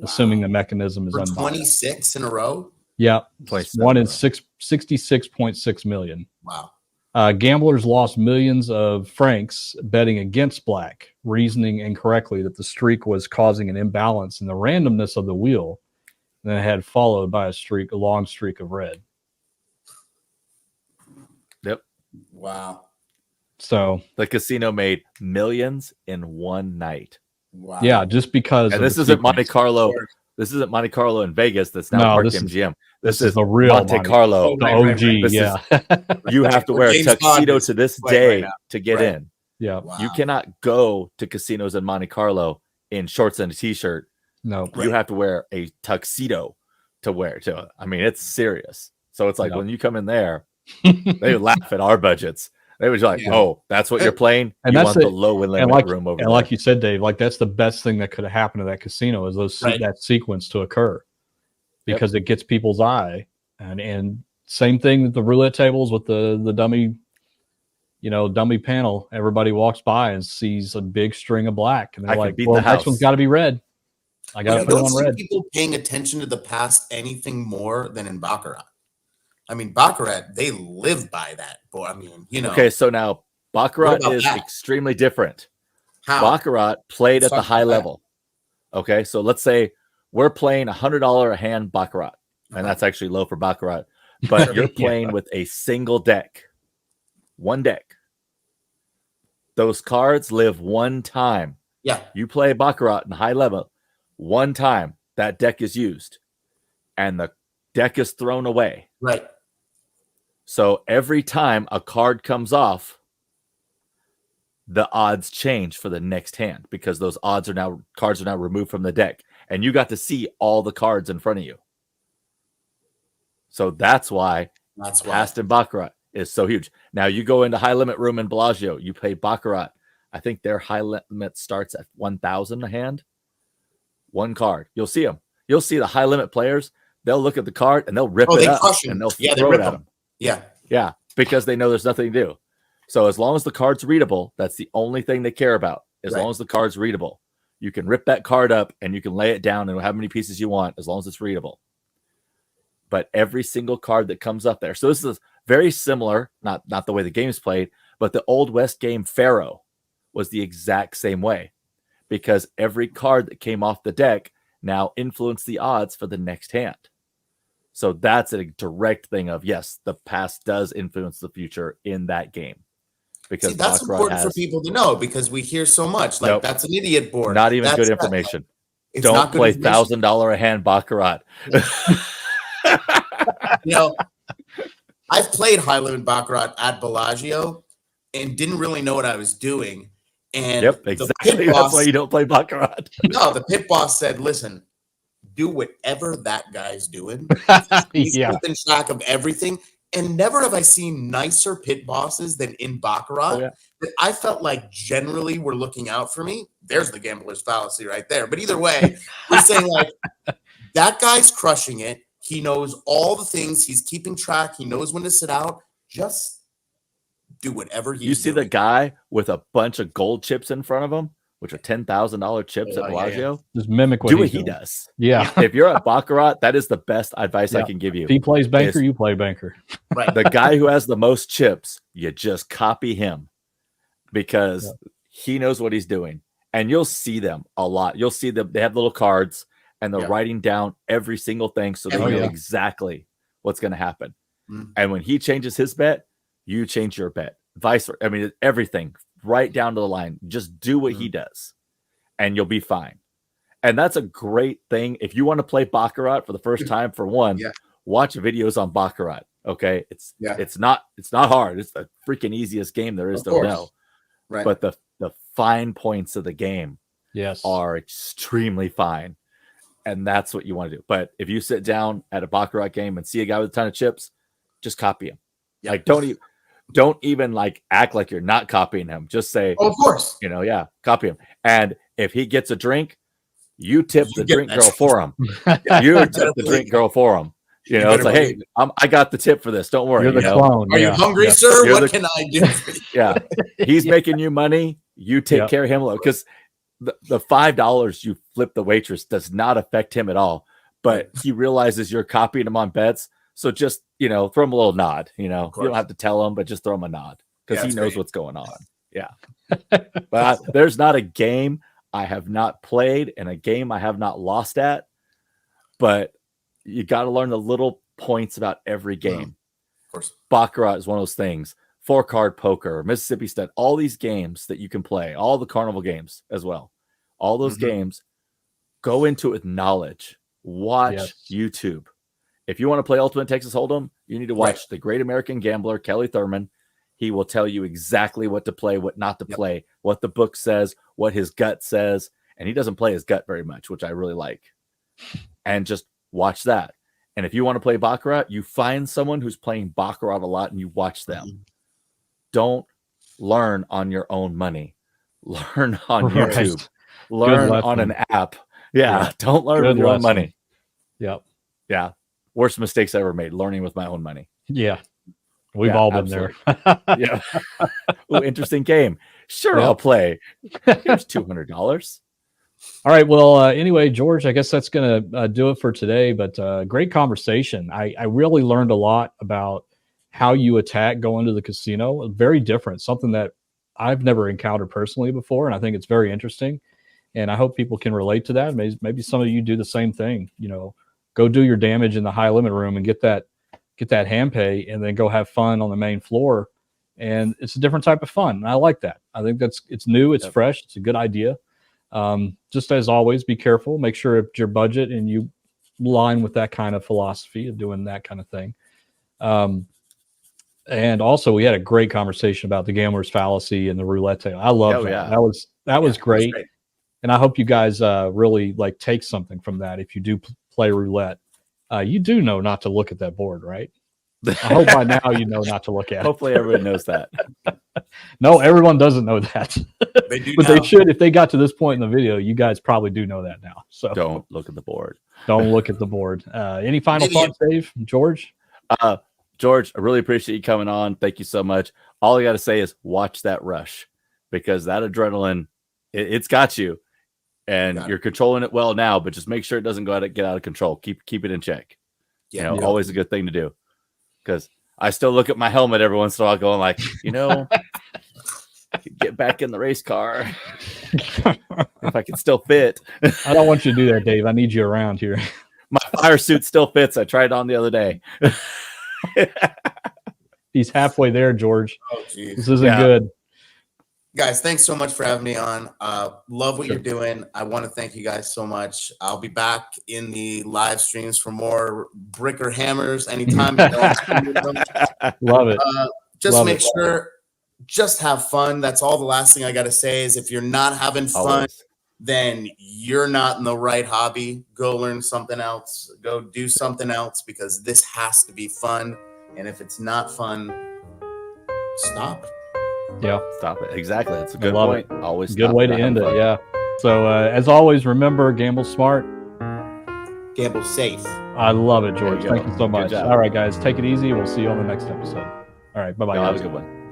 assuming the mechanism is unbiased. 26 in a row? Yeah, 1 in 66.6 million. Wow. Gamblers lost millions of francs betting against black, reasoning incorrectly that the streak was causing an imbalance in the randomness of the wheel, and then it had followed by a long streak of red. Yep. Wow. So the casino made millions in one night. Wow. Yeah, just because. And this isn't Monte Carlo. This isn't Monte Carlo in Vegas. That's now Park MGM. This is the real Monte Carlo, the OG. Yeah, you have to wear a tuxedo to this day to get in. Yeah, wow. You cannot go to casinos in Monte Carlo in shorts and a t-shirt. No, you have to wear a tuxedo to wear to it. I mean, it's serious. So it's like when you come in there, they would laugh at our budgets. They was like, "Oh, that's what you're playing, and you that's want the low limit room over there." And like you said, Dave, like that's the best thing that could have happened to that casino is that sequence to occur, because it gets people's eye, and same thing with the roulette tables with the dummy, dummy panel. Everybody walks by and sees a big string of black, and they're like, "Well, the next one's got to be red. I got to put it on red." People paying attention to the past anything more than in Baccarat. I mean, Baccarat, they live by that. Boy, I mean, Okay, so now Baccarat is extremely different. How? Baccarat played at the high level. Okay, so let's say we're playing $100 a hand Baccarat, and that's actually low for Baccarat, but you're playing with a single deck. One deck. Those cards live one time. Yeah. You play Baccarat in high level, one time that deck is used, and the deck is thrown away. Right. So every time a card comes off, the odds change for the next hand because those cards are now removed from the deck, and you got to see all the cards in front of you. So that's why past in Baccarat is so huge. Now you go into high limit room in Bellagio, you play Baccarat. I think their high limit starts at 1,000 a hand. One card. You'll see them. You'll see the high limit players. They'll look at the card and they'll rip it up and they'll throw it at them. Yeah, because they know there's nothing to do. So as long as the card's readable, that's the only thing they care about. As long as the card's readable, you can rip that card up and you can lay it down and how many pieces you want as long as it's readable. But every single card that comes up there. So this is very similar, not the way the game's played, but the Old West game Pharaoh was the exact same way, because every card that came off the deck now influenced the odds for the next hand. So that's a direct thing of, yes, the past does influence the future in that game. Because that's important for people to know, because we hear so much. Like, that's an idiot board. Not even good information. Don't play $1,000 a hand Baccarat. I've played high limit Baccarat at Bellagio and didn't really know what I was doing. And exactly. That's why you don't play Baccarat. No, the pit boss said, listen, do whatever that guy's doing. He's keeping track of everything. And never have I seen nicer pit bosses than in Baccarat. That I felt like generally were looking out for me. There's the gambler's fallacy right there. But either way, we're saying like, that guy's crushing it. He knows all the things. He's keeping track. He knows when to sit out. Just do whatever he's doing. You see the guy with a bunch of gold chips in front of him, which are $10,000 chips at Bellagio. Just mimic what he does. Yeah. If you're at Baccarat, that is the best advice I can give you. If he plays banker, you play banker. Right. The guy who has the most chips, you just copy him, because he knows what he's doing. And you'll see them a lot. You'll see them. They have little cards and they're writing down every single thing so they know exactly what's going to happen. And when he changes his bet, you change your bet. Vice versa. I mean, everything right down to the line. Just do what he does and you'll be fine. And that's a great thing. If you want to play Baccarat for the first time, for one, watch videos on Baccarat. Okay. It's not hard. It's the freaking easiest game there is to know. Right. But the fine points of the game are extremely fine. And that's what you want to do. But if you sit down at a Baccarat game and see a guy with a ton of chips, just copy him. Like, don't even like act like you're not copying him. Just say, of course, copy him. And if he gets a drink, you tip the drink girl for him. You tip the drink girl for him. It's like, hey, I got the tip for this. Don't worry. You're the clone. Are you hungry, sir? What can I do? He's making you money. You take care of him, because the $5 you flip the waitress does not affect him at all. But he realizes you're copying him on bets, So just, throw him a little nod. You don't have to tell him, but just throw him a nod because he knows what's going on. Yeah. But there's not a game I have not played and a game I have not lost at. But you got to learn the little points about every game. Of course. Baccarat is one of those things. 4-card poker, Mississippi Stud, all these games that you can play, all the carnival games as well. All those games, go into it with knowledge. Watch YouTube. If you want to play Ultimate Texas Hold'em, you need to watch The Great American Gambler, Kelly Thurman. He will tell you exactly what to play, what not to play, what the book says, what his gut says. And he doesn't play his gut very much, which I really like. And just watch that. And if you want to play Baccarat, you find someone who's playing Baccarat a lot and you watch them. Don't learn on your own money. Learn on YouTube. Learn on an app. Yeah. Don't learn with your own money. Yep. Yeah. Worst mistakes I ever made, learning with my own money. Yeah. We've all been there. Yeah. Ooh, interesting game. Sure, I'll play. Here's $200. All right. Well, anyway, George, I guess that's going to do it for today. But great conversation. I really learned a lot about how you attack going to the casino. Very different, something that I've never encountered personally before. And I think it's very interesting. And I hope people can relate to that. Maybe some of you do the same thing. Go do your damage in the high limit room and get that hand pay, and then go have fun on the main floor. And it's a different type of fun. And I like that. I think it's new, it's fresh, it's a good idea. Just as always, be careful. Make sure it's your budget and you align with that kind of philosophy of doing that kind of thing. And also, we had a great conversation about the gambler's fallacy and the roulette table. I love that. Yeah. That was great. And I hope you guys really take something from that. If you do play roulette, you do know not to look at that board, right? I hope by now you know not to look at it. Hopefully everyone knows that. No, everyone doesn't know that. They do, but they should. If they got to this point in the video, you guys probably do know that now. So don't look at the board. Don't look at the board. Any final thoughts, Dave? George? George, I really appreciate you coming on. Thank you so much. All I got to say is watch that rush, because that adrenaline, it's got you. And you're controlling it well now, but just make sure it doesn't get out of control. Keep it in check. Always a good thing to do. Because I still look at my helmet every once in a while going like, I could get back in the race car if I can still fit. I don't want you to do that, Dave. I need you around here. My fire suit still fits. I tried it on the other day. He's halfway there, George. Oh, geez. This isn't good. Guys, thanks so much for having me on. Love what you're doing. I want to thank you guys so much. I'll be back in the live streams for more bricker hammers anytime. Love it. Just make sure, just have fun. That's all the last thing I got to say is if you're not having fun, then you're not in the right hobby. Go learn something else. Go do something else, because this has to be fun. And if it's not fun, stop. Yeah, stop it. Exactly. That's a good point. Always good way to end it. Yeah. So as always, remember, gamble smart, gamble safe. I love it, George. Thank you so much. All right, guys, take it easy. We'll see you on the next episode. All right, bye bye. Have a good one.